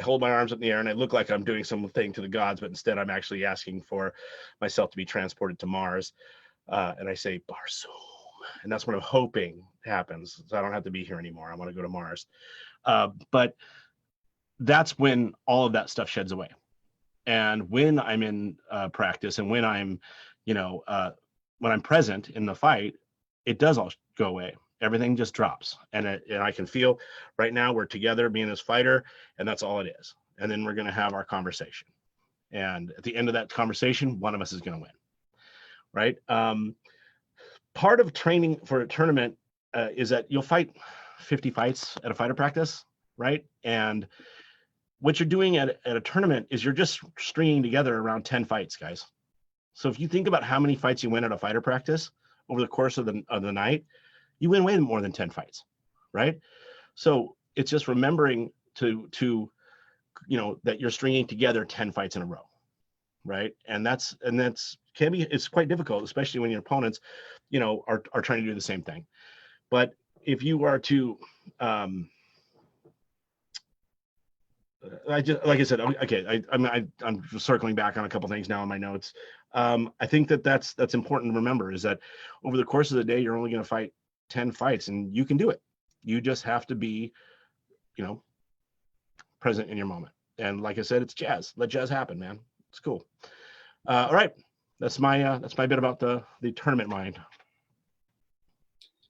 [SPEAKER 2] hold my arms up in the air and I look like I'm doing something to the gods, but instead I'm actually asking for myself to be transported to Mars. And I say, Barsoom. And that's what I'm hoping happens. So I don't have to be here anymore. I want to go to Mars. But that's when all of that stuff sheds away. And when I'm in practice, and when I'm, when I'm present in the fight, it does all go away. Everything just drops, and I can feel right now we're together being this fighter, and that's all it is. And then we're going to have our conversation, and at the end of that conversation, one of us is going to win, right? Part of training for a tournament is that you'll fight 50 fights at a fighter practice, right? And what you're doing at a tournament is you're just stringing together around 10 fights, guys. So if you think about how many fights you win at a fighter practice over the course of the night, you win way more than 10 fights, right? So it's just remembering to that you're stringing together 10 fights in a row, right? And it's quite difficult, especially when your opponents, are trying to do the same thing. But if you are to, like I said, okay, I'm circling back on a couple things now in my notes. I think that's important to remember, is that over the course of the day, you're only going to fight 10 fights, and you can do it. You just have to be, present in your moment. And like I said, it's jazz. Let jazz happen, man. It's cool. All right. that's my bit about the tournament mind.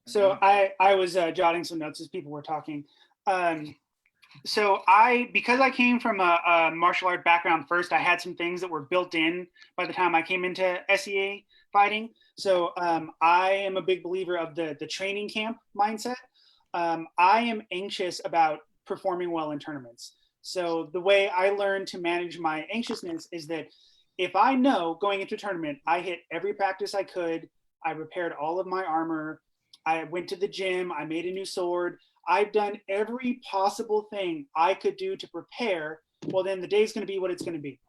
[SPEAKER 3] So I was jotting some notes as people were talking. So because I came from a martial art background first, I had some things that were built in by the time I came into SEA fighting. So I am a big believer of the training camp mindset. I am anxious about performing well in tournaments. So the way I learned to manage my anxiousness is that if I know going into a tournament, I hit every practice I could, I repaired all of my armor, I went to the gym, I made a new sword, I've done every possible thing I could do to prepare, well, then the day's going to be what it's going to be.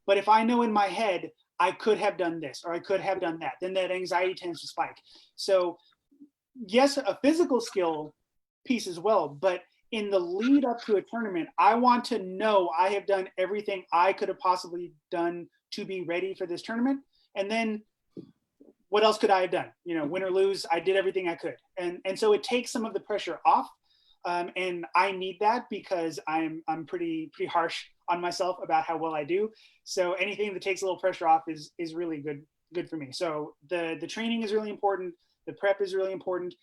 [SPEAKER 3] But if I know in my head, I could have done this or I could have done that, then that anxiety tends to spike. So yes, a physical skill piece as well, but in the lead up to a tournament, I want to know I have done everything I could have possibly done to be ready for this tournament. And then what else could I have done? You know, win or lose, I did everything I could. And so it takes some of the pressure off. And I need that because I'm pretty harsh on myself about how well I do. So anything that takes a little pressure off is really good for me. So the training is really important. The prep is really important.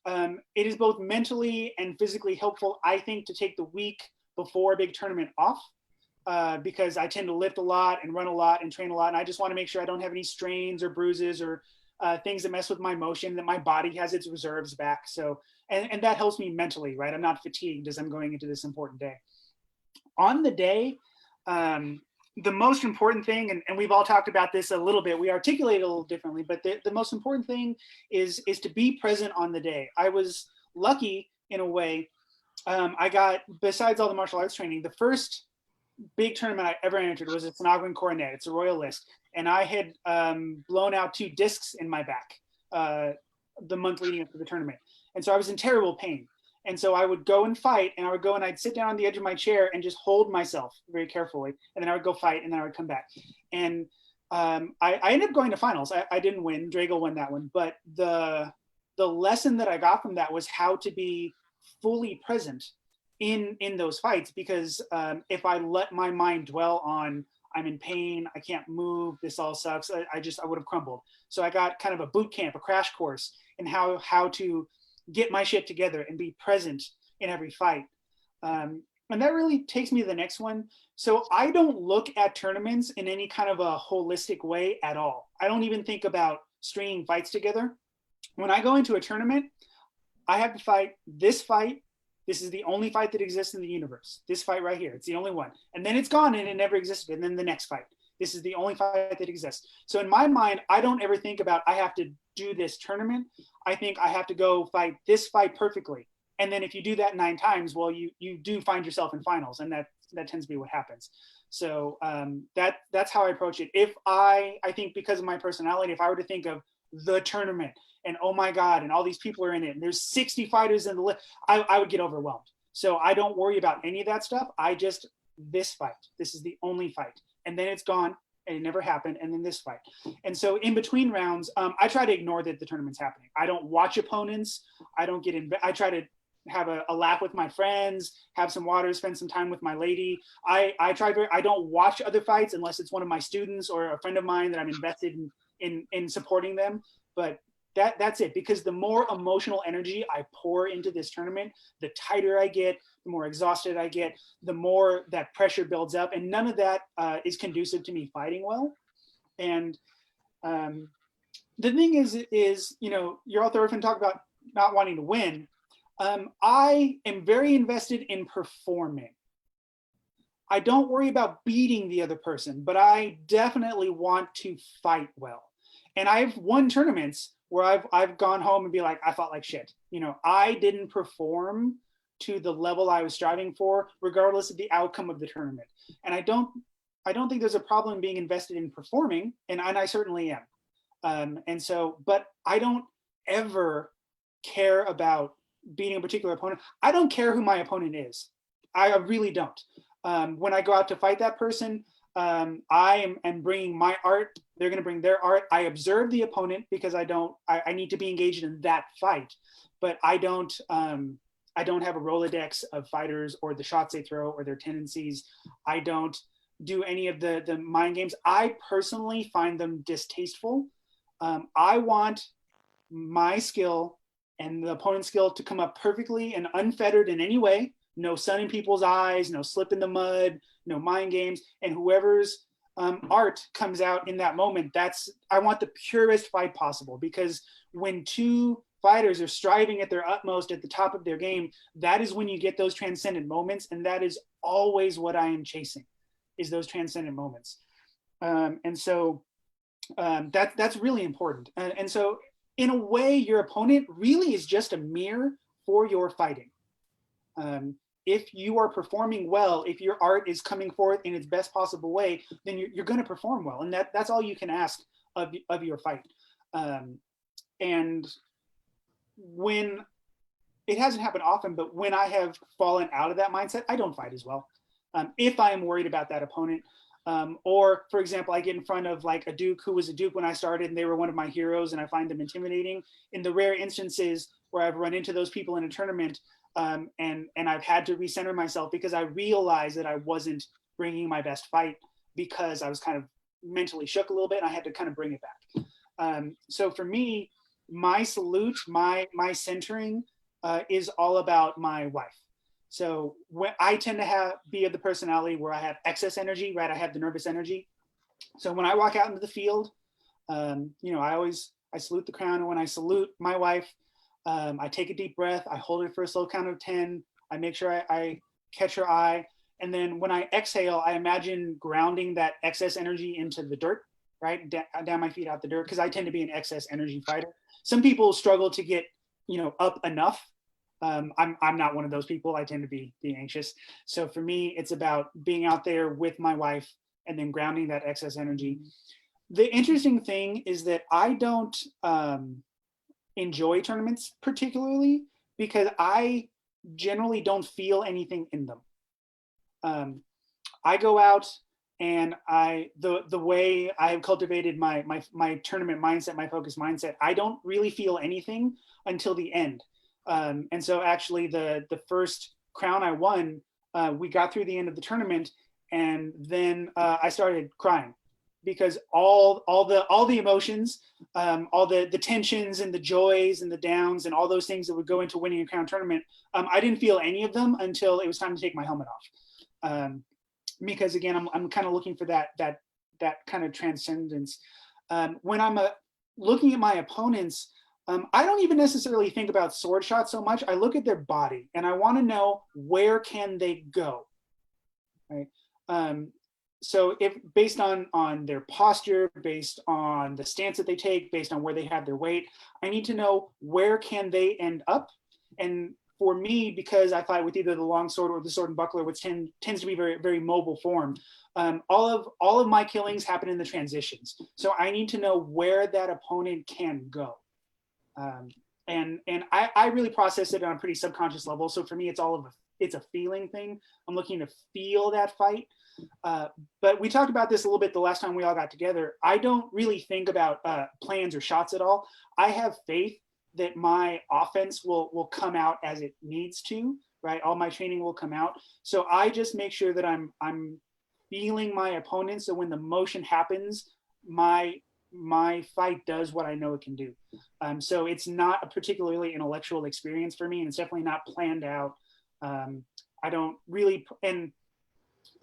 [SPEAKER 3] It is both mentally and physically helpful, I think, to take the week before a big tournament off because I tend to lift a lot and run a lot and train a lot. And I just want to make sure I don't have any strains or bruises or things that mess with my motion, that my body has its reserves back. So, and that helps me mentally, right? I'm not fatigued as I'm going into this important day. On the day, the most important thing, and we've all talked about this a little bit, we articulate it a little differently, but the most important thing is to be present on the day. I was lucky in a way. I got, besides all the martial arts training, the first big tournament I ever entered was at Snogwin Coronet. It's a royal list. And I had blown out 2 discs in my back the month leading up to the tournament. And so I was in terrible pain. And so I would go and fight, and I would go and I'd sit down on the edge of my chair and just hold myself very carefully. And then I would go fight, and then I would come back. And I ended up going to finals. I didn't win. Drago won that one. But the lesson that I got from that was how to be fully present in those fights. Because if I let my mind dwell on, I'm in pain, I can't move, this all sucks, I would have crumbled. So I got kind of a boot camp, a crash course in how to get my shit together and be present in every fight. And that really takes me to the next one. So I don't look at tournaments in any kind of a holistic way at all. I don't even think about stringing fights together. When I go into a tournament, I have to fight this fight. This is the only fight that exists in the universe. This fight right here, it's the only one. And then it's gone and it never existed. And then the next fight. This is the only fight that exists. So in my mind, I don't ever think about I have to do this tournament. I think I have to go fight this fight perfectly. And then if you do that 9 times, well, you do find yourself in finals, and that tends to be what happens. So that's how I approach it. If I think because of my personality, if I were to think of the tournament and oh my God, and all these people are in it, and there's 60 fighters in the list, I would get overwhelmed. So I don't worry about any of that stuff. I just, this fight, this is the only fight. And then it's gone and it never happened. And then this fight. And so in between rounds, I try to ignore that the tournament's happening. I don't watch opponents. I don't get in. I try to have a laugh with my friends, have some water, spend some time with my lady. I don't watch other fights unless it's one of my students or a friend of mine that I'm invested in supporting them. But that's it, because the more emotional energy I pour into this tournament, the tighter I get, the more exhausted I get, the more that pressure builds up, and none of that is conducive to me fighting well. And the thing is, you know, Jarl Thorfinn talked about not wanting to win. I am very invested in performing. I don't worry about beating the other person, but I definitely want to fight well. And I've won tournaments where I've gone home and be like, I fought like shit. You know, I didn't perform to the level I was striving for, regardless of the outcome of the tournament. And I don't think there's a problem being invested in performing, and I certainly am. And so, but I don't ever care about beating a particular opponent. I don't care who my opponent is. I really don't. When I go out to fight that person, I am bringing my art. They're going to bring their art. I observe the opponent because I need to be engaged in that fight, but I don't have a Rolodex of fighters or the shots they throw or their tendencies. I don't do any of the mind games. I personally find them distasteful. I want my skill and the opponent's skill to come up perfectly and unfettered in any way. No sun in people's eyes, no slip in the mud, no mind games, and whoever's art comes out in that moment, I want the purest fight possible, because when two fighters are striving at their utmost at the top of their game, that is when you get those transcendent moments, and that is always what I am chasing, is those transcendent moments. And so that's really important. And so in a way, your opponent really is just a mirror for your fighting. If you are performing well, if your art is coming forth in its best possible way, then you're going to perform well. And that's all you can ask of your fight. And when it hasn't happened often, but when I have fallen out of that mindset, I don't fight as well. If I am worried about that opponent, or for example, I get in front of like a Duke who was a Duke when I started and they were one of my heroes and I find them intimidating. In the rare instances where I've run into those people in a tournament, and I've had to recenter myself because I realized that I wasn't bringing my best fight because I was kind of mentally shook a little bit and I had to kind of bring it back. So for me, my salute, my centering is all about my wife. So when I tend to be of the personality where I have excess energy, right? I have the nervous energy. So when I walk out into the field, I salute the crown. And when I salute my wife, I take a deep breath. I hold it for a slow count of 10. I make sure I catch her eye. And then when I exhale, I imagine grounding that excess energy into the dirt, right? Down my feet out the dirt, because I tend to be an excess energy fighter. Some people struggle to get, up enough. I'm not one of those people. I tend to be anxious. So for me, it's about being out there with my wife and then grounding that excess energy. The interesting thing is that I don't enjoy tournaments particularly because I generally don't feel anything in them. I go out and the way I have cultivated my tournament mindset, my focus mindset, I don't really feel anything until the end. And so actually the first crown I won, we got through the end of the tournament, and then I started crying because all the emotions, all the tensions and the joys and the downs and all those things that would go into winning a crown tournament, I didn't feel any of them until it was time to take my helmet off. Because again, I'm kind of looking for that kind of transcendence. When I'm looking at my opponents, I don't even necessarily think about sword shots so much. I look at their body and I want to know where can they go, right? So if based on their posture, based on the stance that they take, based on where they have their weight, I need to know where can they end up. And for me, because I fight with either the long sword or the sword and buckler, which tends to be very, very mobile form, all of my killings happen in the transitions. So I need to know where that opponent can go. And I really process it on a pretty subconscious level. So for me, it's a feeling thing. I'm looking to feel that fight. But we talked about this a little bit the last time we all got together. I don't really think about plans or shots at all. I have faith that my offense will come out as it needs to, right? All my training will come out. So I just make sure that I'm feeling my opponent. So when the motion happens, my fight does what I know it can do. So it's not a particularly intellectual experience for me, and it's definitely not planned out. I don't really, and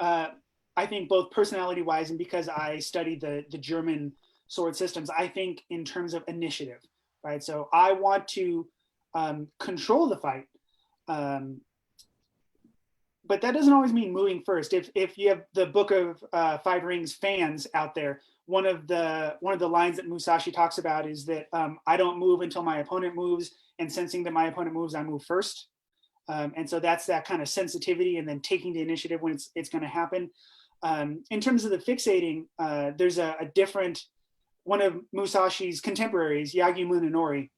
[SPEAKER 3] I think both personality wise and because I studied the German sword systems, I think in terms of initiative, right? So I want to control the fight, but that doesn't always mean moving first. If you have the Book of Five Rings fans out there, one of the lines that Musashi talks about is that I don't move until my opponent moves, and sensing that my opponent moves, I move first. And so that's that kind of sensitivity, and then taking the initiative when it's going to happen. In terms of the fixating, there's a different, one of Musashi's contemporaries, Yagi Munenori.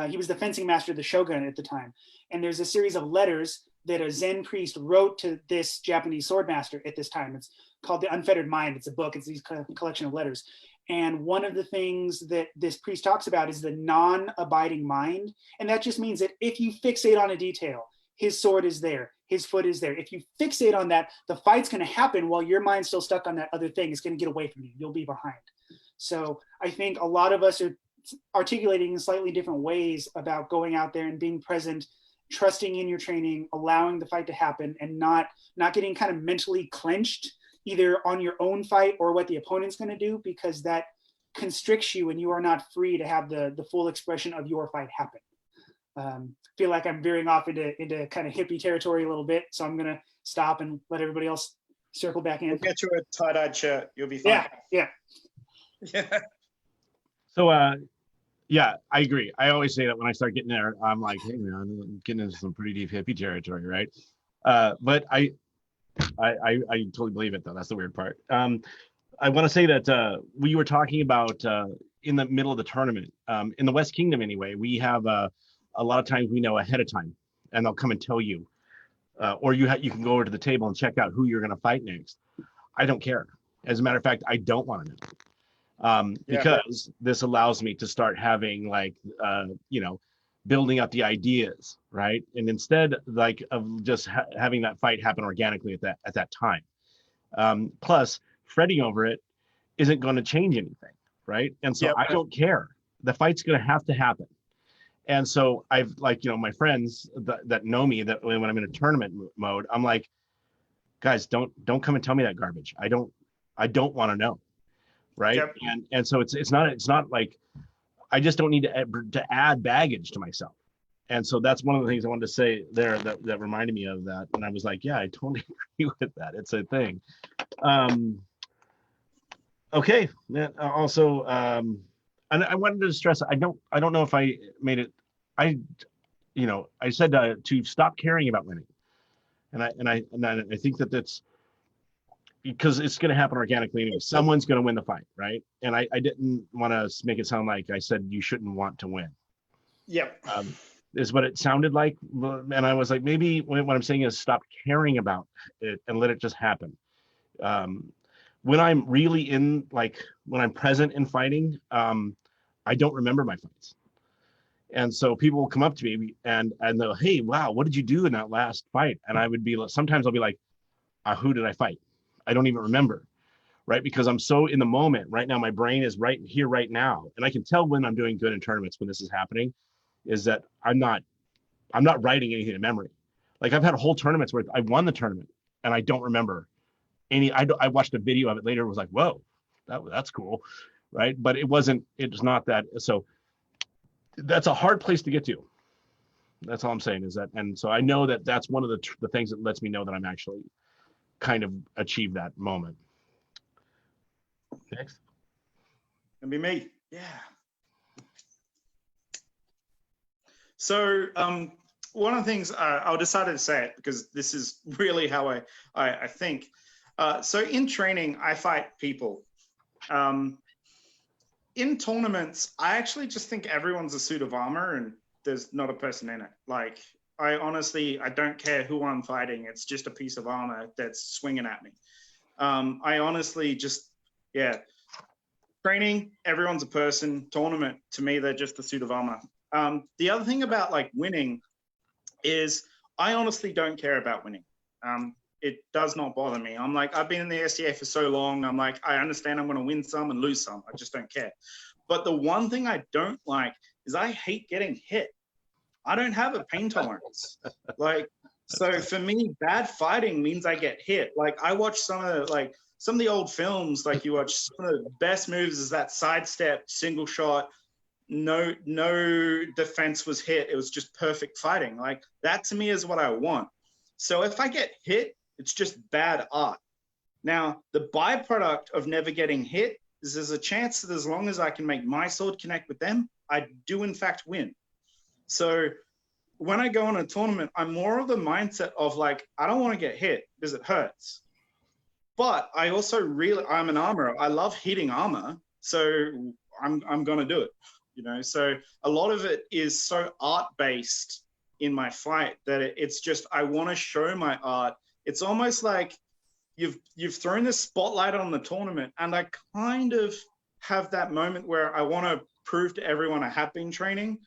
[SPEAKER 3] He was the fencing master of the shogun at the time. And there's a series of letters that a Zen priest wrote to this Japanese swordmaster at this time. It's called The Unfettered Mind. It's a book. It's these collection of letters. And one of the things that this priest talks about is the non-abiding mind. And that just means that if you fixate on a detail, his sword is there, his foot is there. If you fixate on that, the fight's going to happen while your mind's still stuck on that other thing. It's going to get away from you. You'll be behind. So I think a lot of us are articulating in slightly different ways about going out there and being present, trusting in your training, allowing the fight to happen, and not getting kind of mentally clenched either on your own fight or what the opponent's going to do, because that constricts you and you are not free to have the full expression of your fight happen. Feel like I'm veering off into kind of hippie territory a little bit, so I'm going to stop and let everybody else circle back in.
[SPEAKER 4] We'll get you a tie-dyed shirt. You'll be fine.
[SPEAKER 3] Yeah.
[SPEAKER 2] So, yeah, I agree. I always say that when I start getting there, I'm like, hey, man, I'm getting into some pretty deep hippie territory, right? But I totally believe it, though. That's the weird part. I want to say that we were talking about in the middle of the tournament, in the West Kingdom anyway, we have a lot of times we know ahead of time, and they'll come and tell you, or you can go over to the table and check out who you're going to fight next. I don't care. As a matter of fact, I don't want to know. Because this allows me to start having like, building up the ideas, right? And instead like of just having that fight happen organically at that time. Plus, fretting over it isn't going to change anything, right? And so I don't care. The fight's going to have to happen. And so I've my friends that know me, that when I'm in a tournament mode, I'm like, guys, don't come and tell me that garbage. I don't want to know. Right.
[SPEAKER 4] Yep.
[SPEAKER 2] And so it's not like I just don't need to add baggage to myself. And so that's one of the things I wanted to say there that reminded me of that. And I was like, yeah, I totally agree with that. It's a thing. Okay. Also, and I wanted to stress, I don't know if I made it, I said to stop caring about winning. And I think that's because it's going to happen organically anyway. Someone's going to win the fight, right? And I didn't want to make it sound like I said you shouldn't want to win.
[SPEAKER 4] Yep.
[SPEAKER 2] Is what it sounded like. And I was like, maybe what I'm saying is stop caring about it and let it just happen. When I'm really when I'm present in fighting, I don't remember my fights. And so people will come up to me and they'll, hey, wow, what did you do in that last fight? And I would be, sometimes I'll be like, who did I fight? I don't even remember, right? Because I'm so in the moment right now. My brain is right here, right now. And I can tell when I'm doing good in tournaments, when this is happening, is that I'm not writing anything in memory. Like I've had whole tournaments where I won the tournament and I don't remember any, I watched a video of it later. It was like, whoa, that's cool. Right. But it's not that. So that's a hard place to get to. That's all I'm saying is that. And so I know that that's one of the things that lets me know that I'm actually kind of achieve that moment. Next.
[SPEAKER 4] It'll be me. Yeah. So one of the things I decided to say it because this is really how I think. So in training, I fight people. In tournaments, I actually just think everyone's a suit of armor and there's not a person in it. Like, I don't care who I'm fighting. It's just a piece of armor that's swinging at me. I honestly training, everyone's a person. Tournament, to me, they're just a suit of armor. The other thing about like winning is I honestly don't care about winning. It does not bother me. I'm like, I've been in the SCA for so long. I'm like, I understand I'm going to win some and lose some. I just don't care. But the one thing I don't like is I hate getting hit. I don't have a pain tolerance. So for me, bad fighting means I get hit. Like I watch some of the old films, like you watch some of the best moves is that sidestep, single shot, no defense was hit. It was just perfect fighting. Like that to me is what I want. So if I get hit, it's just bad art. Now, the byproduct of never getting hit is there's a chance that as long as I can make my sword connect with them, I do in fact win. So when I go on a tournament, I'm more of the mindset of like, I don't want to get hit because it hurts. But I also I'm an armorer. I love hitting armor. So I'm going to do it, So a lot of it is so art-based in my fight that it's just, I want to show my art. It's almost like you've thrown this spotlight on the tournament and I kind of have that moment where I want to prove to everyone I have been training,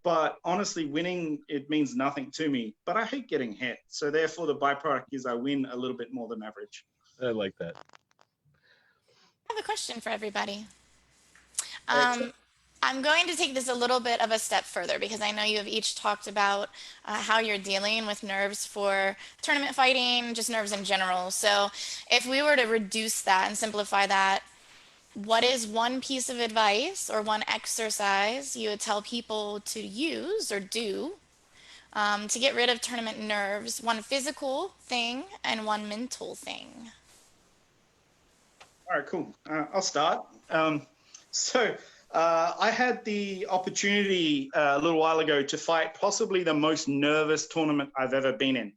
[SPEAKER 4] But honestly, winning, it means nothing to me. But I hate getting hit. So therefore, the byproduct is I win a little bit more than average.
[SPEAKER 2] I like that.
[SPEAKER 1] I have a question for everybody.
[SPEAKER 4] Excellent.
[SPEAKER 1] I'm going to take this a little bit of a step further because I know you have each talked about how you're dealing with nerves for tournament fighting, just nerves in general. So if we were to reduce that and simplify that, what is one piece of advice or one exercise you would tell people to use or do to get rid of tournament nerves? One physical thing and one mental thing.
[SPEAKER 4] All right, cool. I'll start. I had the opportunity a little while ago to fight possibly the most nervous tournament I've ever been in,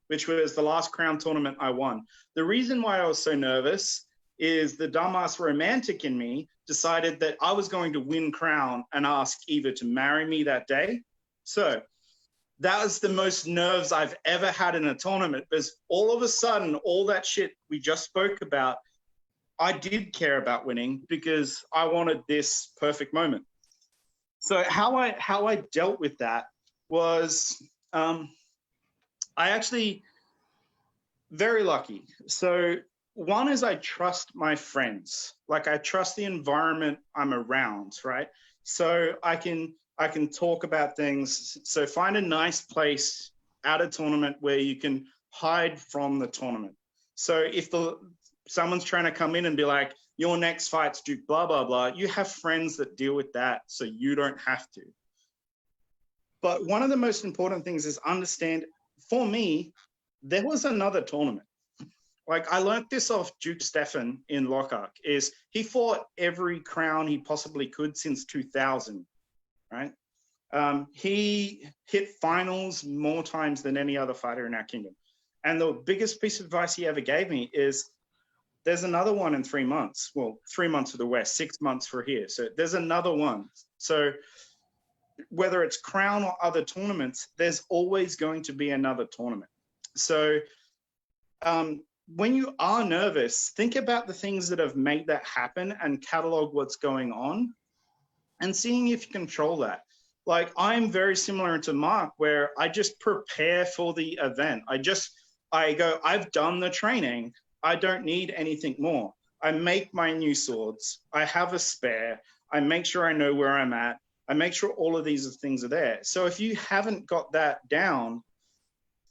[SPEAKER 4] which was the last Crown tournament I won. The reason why I was so nervous is the dumbass romantic in me decided that I was going to win Crown and ask Eva to marry me that day. So that was the most nerves I've ever had in a tournament, because all of a sudden, all that shit we just spoke about, I did care about winning because I wanted this perfect moment. So how I dealt with that was I actually very lucky. So one is I trust my friends. Like I trust the environment I'm around, right? So I can talk about things. So find a nice place at a tournament where you can hide from the tournament. So if someone's trying to come in and be like, your next fight's Duke, blah, blah, blah, you have friends that deal with that, so you don't have to. But one of the most important things is understand, for me, there was another tournament. Like I learned this off Duke Stefan in Lochac, is he fought every Crown he possibly could since 2000, right? He hit finals more times than any other fighter in our kingdom. And the biggest piece of advice he ever gave me is, there's another one in 3 months. Well, 3 months for the West, 6 months for here. So there's another one. So whether it's Crown or other tournaments, there's always going to be another tournament. So when you are nervous, think about the things that have made that happen and catalog what's going on and seeing if you control that. Like I'm very similar to Marc, where I just prepare for the event. I go, I've done the training. I don't need anything more. I make my new swords. I have a spare. I make sure I know where I'm at. I make sure all of these things are there. So if you haven't got that down,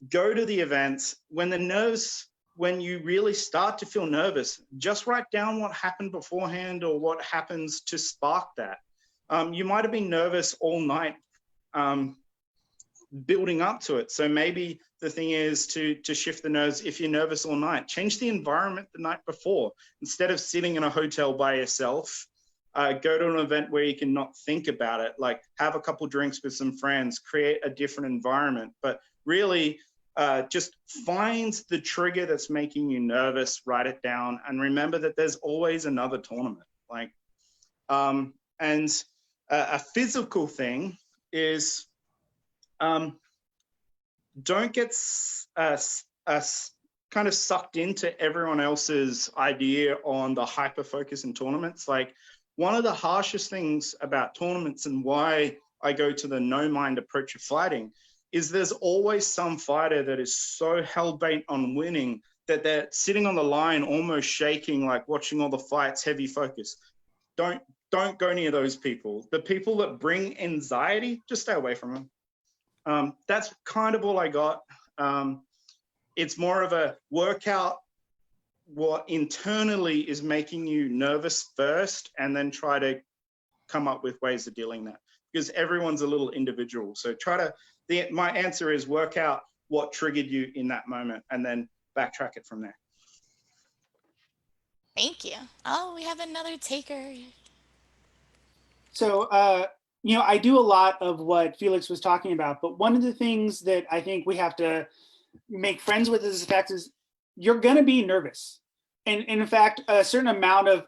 [SPEAKER 4] go to the events. When you really start to feel nervous, just write down what happened beforehand or what happens to spark that. You might have been nervous all night building up to it. So maybe the thing is to shift the nerves. If you're nervous all night, change the environment the night before. Instead of sitting in a hotel by yourself, go to an event where you can not think about it, like have a couple drinks with some friends, create a different environment. But really just find the trigger that's making you nervous, write it down, and remember that there's always another tournament. Like, and a physical thing is, don't get kind of sucked into everyone else's idea on the hyper focus in tournaments. Like one of the harshest things about tournaments and why I go to the no mind approach of fighting is there's always some fighter that is so hell-bent on winning that they're sitting on the line almost shaking, like watching all the fights, heavy focus. Don't go near those people. The people that bring anxiety, just stay away from them. That's kind of all I got. It's more of a workout what internally is making you nervous first, and then try to come up with ways of dealing that, because everyone's a little individual. So my answer is work out what triggered you in that moment and then backtrack it from there.
[SPEAKER 1] Thank you. Oh, we have another taker.
[SPEAKER 3] So, I do a lot of what Felix was talking about, but one of the things that I think we have to make friends with this effect is you're going to be nervous. And in fact, a certain amount of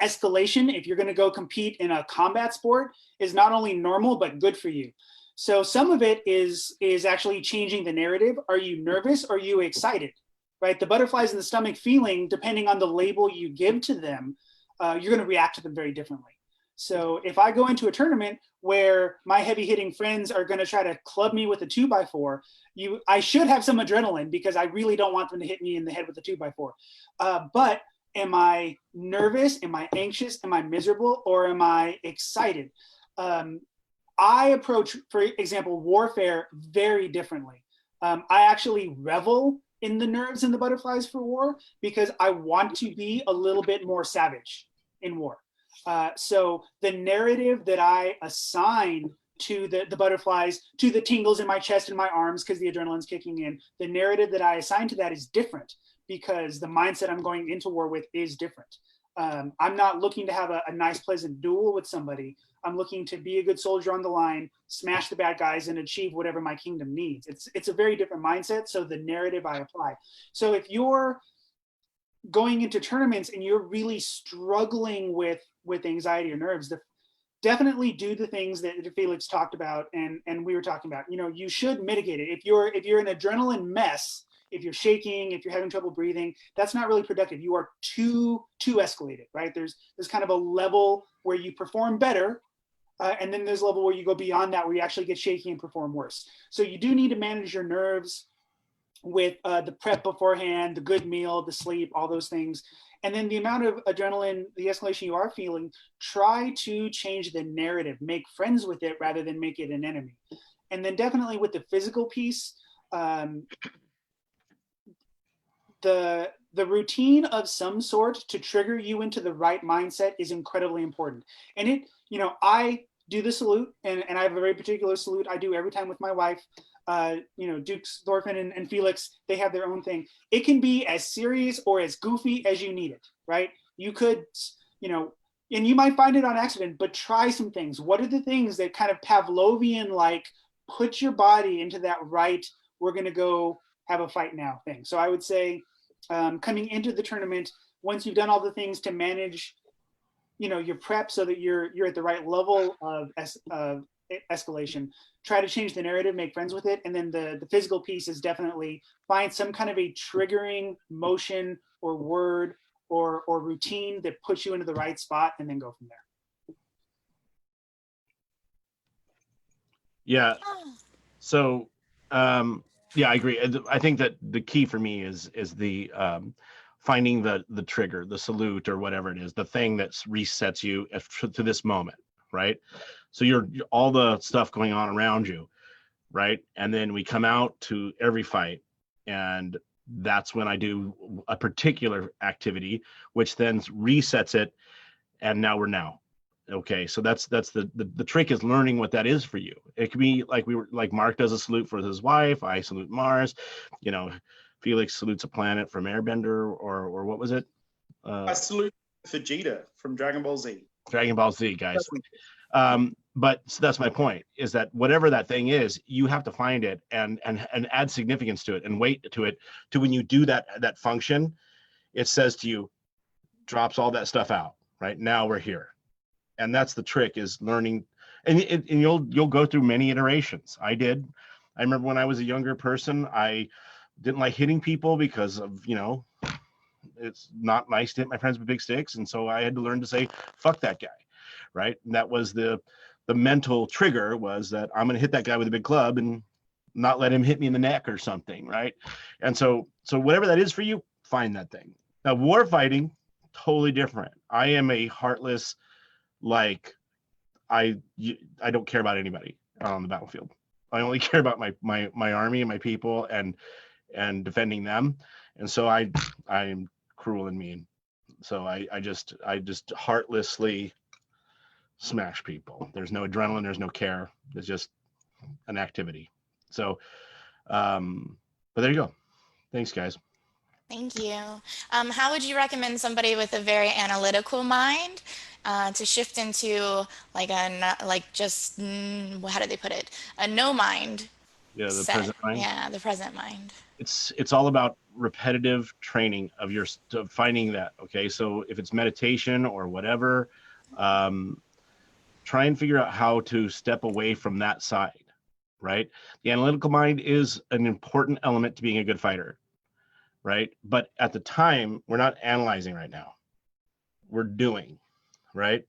[SPEAKER 3] escalation, if you're going to go compete in a combat sport, is not only normal, but good for you. So some of it is actually changing the narrative. Are you nervous? Or are you excited? Right? The butterflies in the stomach feeling, depending on the label you give to them, you're going to react to them very differently. So if I go into a tournament where my heavy hitting friends are going to try to club me with a 2x4, I should have some adrenaline because I really don't want them to hit me in the head with a 2x4. But am I nervous? Am I anxious? Am I miserable? Or am I excited? I approach, for example, warfare very differently. I actually revel in the nerves and the butterflies for war because I want to be a little bit more savage in war. So the narrative that I assign to the butterflies, to the tingles in my chest and my arms because the adrenaline's kicking in, the narrative that I assign to that is different because the mindset I'm going into war with is different. I'm not looking to have a nice, pleasant duel with somebody. I'm looking to be a good soldier on the line, smash the bad guys, and achieve whatever my kingdom needs. It's a very different mindset. So the narrative I apply. So if you're going into tournaments and you're really struggling with anxiety or nerves, definitely do the things that Felix talked about and we were talking about. You should mitigate it. If you're an adrenaline mess, if you're shaking, if you're having trouble breathing, that's not really productive. You are too escalated, right? There's kind of a level where you perform better, and then there's a level where you go beyond that, where you actually get shaky and perform worse. So you do need to manage your nerves with the prep beforehand, the good meal, the sleep, all those things. And then the amount of adrenaline, the escalation you are feeling, try to change the narrative, make friends with it rather than make it an enemy. And then definitely with the physical piece, the routine of some sort to trigger you into the right mindset is incredibly important. And I do the salute, and I have a very particular salute I do every time with my wife. Dukes, Thorfinn, and Felix, they have their own thing. It can be as serious or as goofy as you need it, right? You could, and you might find it on accident, but try some things. What are the things that kind of Pavlovian, like, put your body into that right, we're going to go have a fight now thing. So I would say coming into the tournament, once you've done all the things to manage, your prep so that you're at the right level of escalation, try to change the narrative, make friends with it. And then the physical piece is definitely find some kind of a triggering motion or word or routine that puts you into the right spot and then go from there.
[SPEAKER 2] Yeah. So, yeah, I agree. I think that the key for me is the finding the trigger, the salute or whatever it is, the thing that resets you to this moment, right? So you're all the stuff going on around you, right? And then we come out to every fight, and that's when I do a particular activity, which then resets it, and now we're now. Okay, so that's the trick is learning what that is for you. It could be like Marc does a salute for his wife, I salute Mars, Felix salutes a planet from Airbender, or what was it?
[SPEAKER 4] I salute Vegeta from Dragon Ball Z.
[SPEAKER 2] Dragon Ball Z, guys. But so that's my point, is that whatever that thing is, you have to find it and add significance to it and weight to it, to when you do that function, it says to you, drops all that stuff out, right? Now we're here. And that's the trick, is learning, and you'll go through many iterations. I remember when I was a younger person, I didn't like hitting people because of, it's not nice to hit my friends with big sticks. And so I had to learn to say, fuck that guy, right? And that was the mental trigger, was that I'm going to hit that guy with a big club and not let him hit me in the neck or something, right? And so whatever that is for you, find that thing. Now, war fighting, totally different. I am a heartless, like, I don't care about anybody on the battlefield. I only care about my army and my people and defending them. And so I'm cruel and mean. So I just heartlessly smash people. There's no adrenaline, there's no care. It's just an activity. So, but there you go. Thanks, guys.
[SPEAKER 1] Thank you. How would you recommend somebody with a very analytical mind to shift into how do they put it? A no mind.
[SPEAKER 2] Yeah, the
[SPEAKER 1] set.
[SPEAKER 2] present mind.
[SPEAKER 1] Yeah, the present mind.
[SPEAKER 2] It's all about repetitive training of finding that. Okay, so if it's meditation or whatever, try and figure out how to step away from that side, right? The analytical mind is an important element to being a good fighter, right? But at the time, we're not analyzing right now. We're doing, right?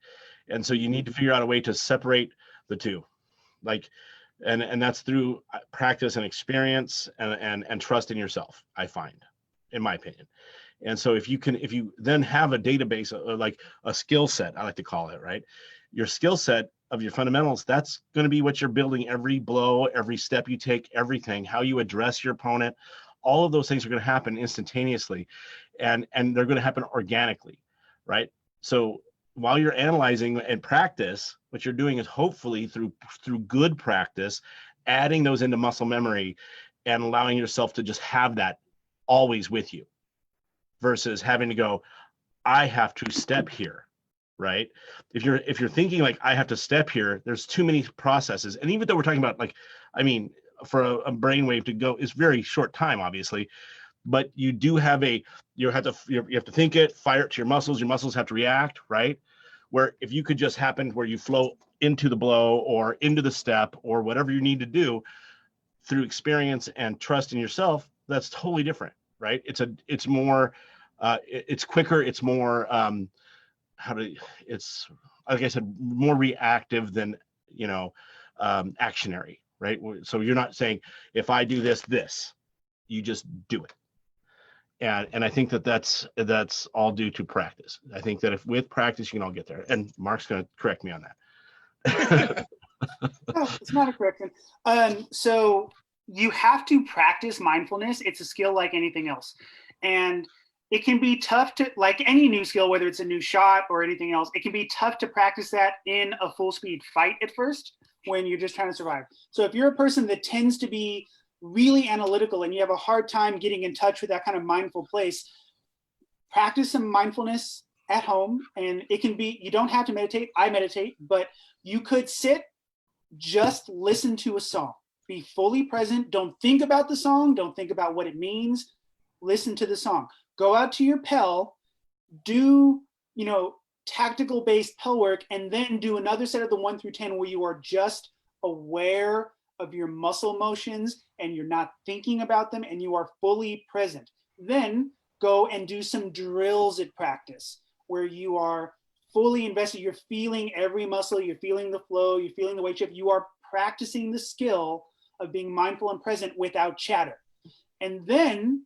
[SPEAKER 2] And so you need to figure out a way to separate the two, like, and that's through practice and experience and trust in yourself, I find, in my opinion. And so if you then have a database, like a skill set, I like to call it, right? Your skill set of your fundamentals, that's going to be what you're building every blow, every step you take, everything, how you address your opponent. All of those things are going to happen instantaneously, and they're going to happen organically, right? So while you're analyzing and practice, what you're doing is hopefully through good practice, adding those into muscle memory and allowing yourself to just have that always with you, versus having to go, I have to step here, right? If you're thinking like, I have to step here, there's too many processes. And even though we're talking about, like, I mean, for a brainwave to go is very short time, obviously, but you do have you have to think it, fire it to your muscles have to react, right? Where if you could just happen where you flow into the blow or into the step or whatever you need to do through experience and trust in yourself, that's totally different, right? It's more, it's quicker, it's more, it's, like I said, more reactive than, actionary, right? So you're not saying, if I do this, you just do it. And I think that's all due to practice. I think that if with practice, you can all get there. And Marc's going to correct me on that.
[SPEAKER 3] No, it's not a correction. So you have to practice mindfulness. It's a skill like anything else. And it can be tough to, like any new skill, whether it's a new shot or anything else, it can be tough to practice that in a full speed fight at first when you're just trying to survive. So if you're a person that tends to be really analytical and you have a hard time getting in touch with that kind of mindful place, practice some mindfulness at home. And it can be, you don't have to meditate. I meditate, but you could sit, just listen to a song, be fully present. Don't think about the song. Don't think about what it means. Listen to the song. Go out to your pel, do, tactical based pel work, and then do another set of the 1 through 10 where you are just aware of your muscle motions and you're not thinking about them and you are fully present. Then go and do some drills at practice where you are fully invested. You're feeling every muscle, you're feeling the flow, you're feeling the weight shift. You are practicing the skill of being mindful and present without chatter. And then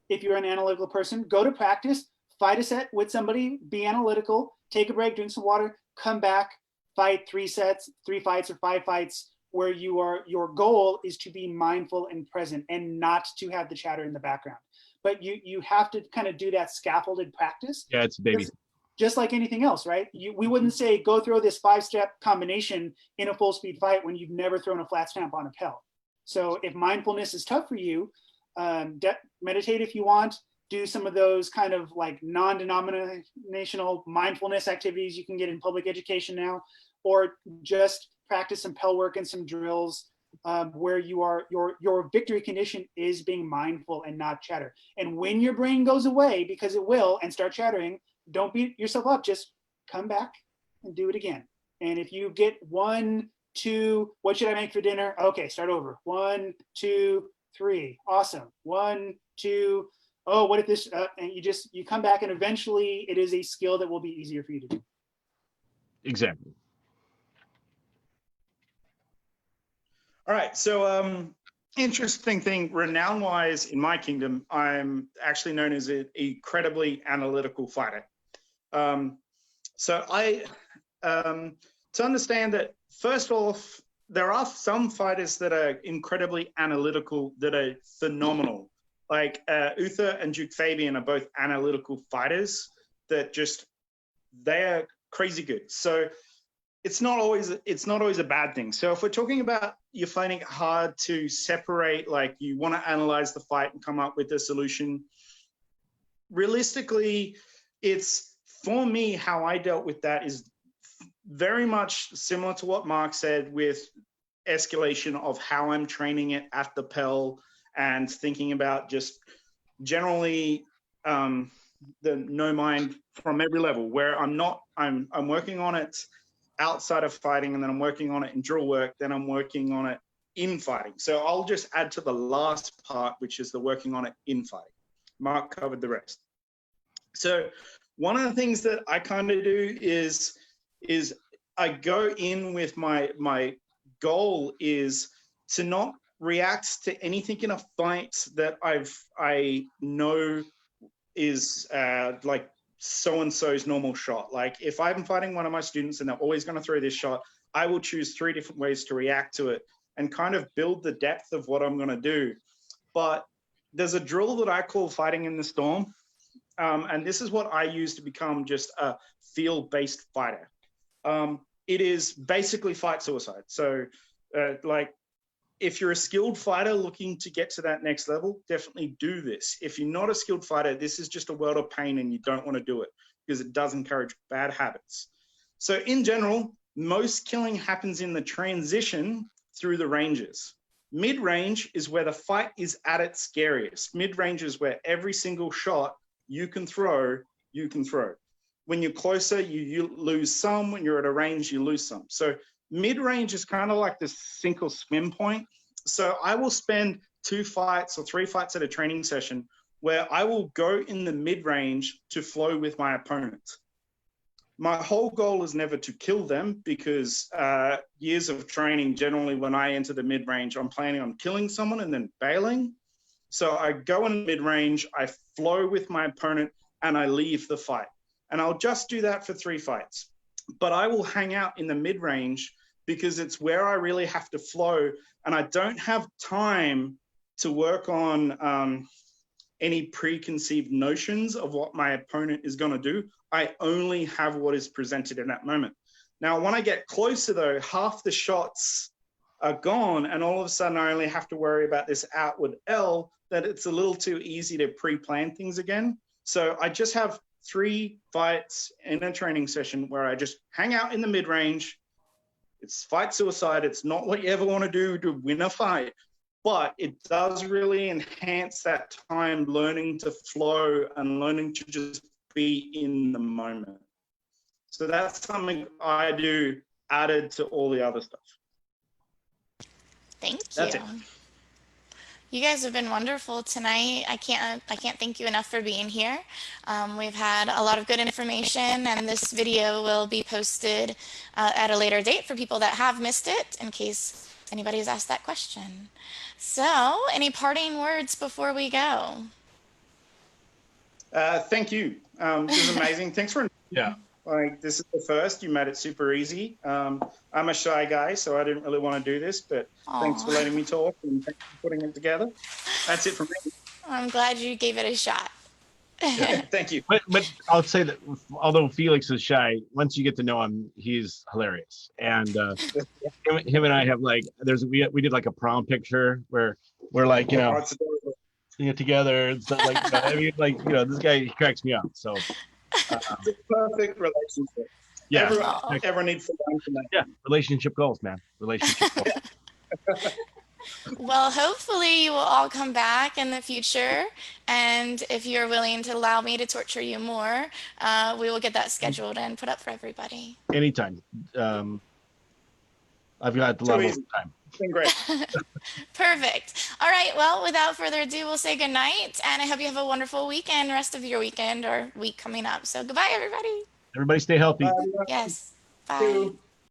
[SPEAKER 3] if you're an analytical person, go to practice, fight a set with somebody, be analytical, take a break, drink some water, come back, fight 3 sets, 3 fights or 5 fights, where your goal is to be mindful and present and not to have the chatter in the background. But you have to kind of do that scaffolded practice.
[SPEAKER 2] Yeah, it's baby.
[SPEAKER 3] Just like anything else, right? We wouldn't say go throw this 5-step combination in a full speed fight when you've never thrown a flat stamp on a pel. So if mindfulness is tough for you, meditate if you want, do some of those kind of like non-denominational mindfulness activities you can get in public education now, or just practice some pel work and some drills where your victory condition is being mindful and not chatter. And when your brain goes away, because it will, and start chattering, don't beat yourself up. Just come back and do it again. And if you get 1, 2, what should I make for dinner? Okay, start over. 1, 2, 3. Awesome. 1, 2. Oh, what if this? And you come back, and eventually it is a skill that will be easier for you to do.
[SPEAKER 2] Exactly.
[SPEAKER 4] All right. So, interesting thing, renown-wise, in my kingdom, I'm actually known as an incredibly analytical fighter. So I, to understand that, first off, there are some fighters that are incredibly analytical that are phenomenal. Like Uther and Duke Fabian are both analytical fighters that they are crazy good. So it's not always a bad thing. So if we're talking about you're finding it hard to separate, like you want to analyze the fight and come up with a solution, realistically, it's, for me, how I dealt with that is very much similar to what Marc said with escalation of how I'm training it at the pel and thinking about just generally the no mind from every level, where I'm working on it outside of fighting, and then I'm working on it in drill work, then I'm working on it in fighting. So I'll just add to the last part, which is the working on it in fighting. Marc covered the rest. So one of the things that I kind of do is I go in with my goal is to not react to anything in a fight that I know is like so-and-so's normal shot. Like if I'm fighting one of my students and they're always going to throw this shot, I will choose 3 different ways to react to it and kind of build the depth of what I'm going to do. But there's a drill that I call fighting in the storm. And this is what I use to become just a field-based fighter. It is basically fight suicide. So like if you're a skilled fighter looking to get to that next level, definitely do this. If you're not a skilled fighter, this is just a world of pain and you don't want to do it because it does encourage bad habits. So in general, most killing happens in the transition through the ranges. Mid-range is where the fight is at its scariest. Mid-range is where every single shot you can throw, you can throw. When you're closer, you lose some. When you're at a range, you lose some. So mid-range is kind of like this sink or swim point. So I will spend 2 fights or 3 fights at a training session where I will go in the mid-range to flow with my opponent. My whole goal is never to kill them because years of training, generally when I enter the mid-range, I'm planning on killing someone and then bailing. So I go in mid-range, I flow with my opponent, and I leave the fight. And I'll just do that for 3 fights. But I will hang out in the mid-range because it's where I really have to flow, and I don't have time to work on any preconceived notions of what my opponent is going to do. I only have what is presented in that moment. Now, when I get closer, though, half the shots are gone, and all of a sudden I only have to worry about this outward L, that it's a little too easy to pre-plan things again. So I just have 3 fights in a training session where I just hang out in the mid-range. It's fight suicide. It's not what you ever want to do to win a fight, but it does really enhance that time learning to flow and learning to just be in the moment. So that's something I do added to all the other stuff.
[SPEAKER 1] Thank you.
[SPEAKER 4] That's it.
[SPEAKER 1] You guys have been wonderful tonight. I can't thank you enough for being here. We've had a lot of good information, and this video will be posted at a later date for people that have missed it, in case anybody's asked that question. So, any parting words before we go?
[SPEAKER 4] Thank you. This is amazing. Thanks for
[SPEAKER 2] Yeah.
[SPEAKER 4] Like, this is the first. You made it super easy. I'm a shy guy, so I didn't really want to do this, but thanks for letting me talk and thanks for putting it together. That's it from me.
[SPEAKER 1] I'm glad you gave it a shot.
[SPEAKER 4] Yeah, thank you.
[SPEAKER 2] But I'll say that although Felix is shy, once you get to know him, he's hilarious. And him and I have like we did like a prom picture where we're like, together and stuff like that. I mean, like, this guy cracks me up. So
[SPEAKER 4] it's a perfect relationship.
[SPEAKER 2] Yeah.
[SPEAKER 4] Everyone needs to learn from that.
[SPEAKER 2] Yeah, relationship goals, man. Relationship goals.
[SPEAKER 1] Well, hopefully you will all come back in the future, and if you're willing to allow me to torture you more, we will get that scheduled and put up for everybody.
[SPEAKER 2] Anytime. I've got a lot of time.
[SPEAKER 4] It's been great.
[SPEAKER 1] Perfect. All right. Well, without further ado, we'll say good night, and I hope you have a wonderful weekend, rest of your weekend or week coming up. So goodbye, everybody.
[SPEAKER 2] Everybody stay healthy.
[SPEAKER 1] Yes. Bye.
[SPEAKER 4] Thank you.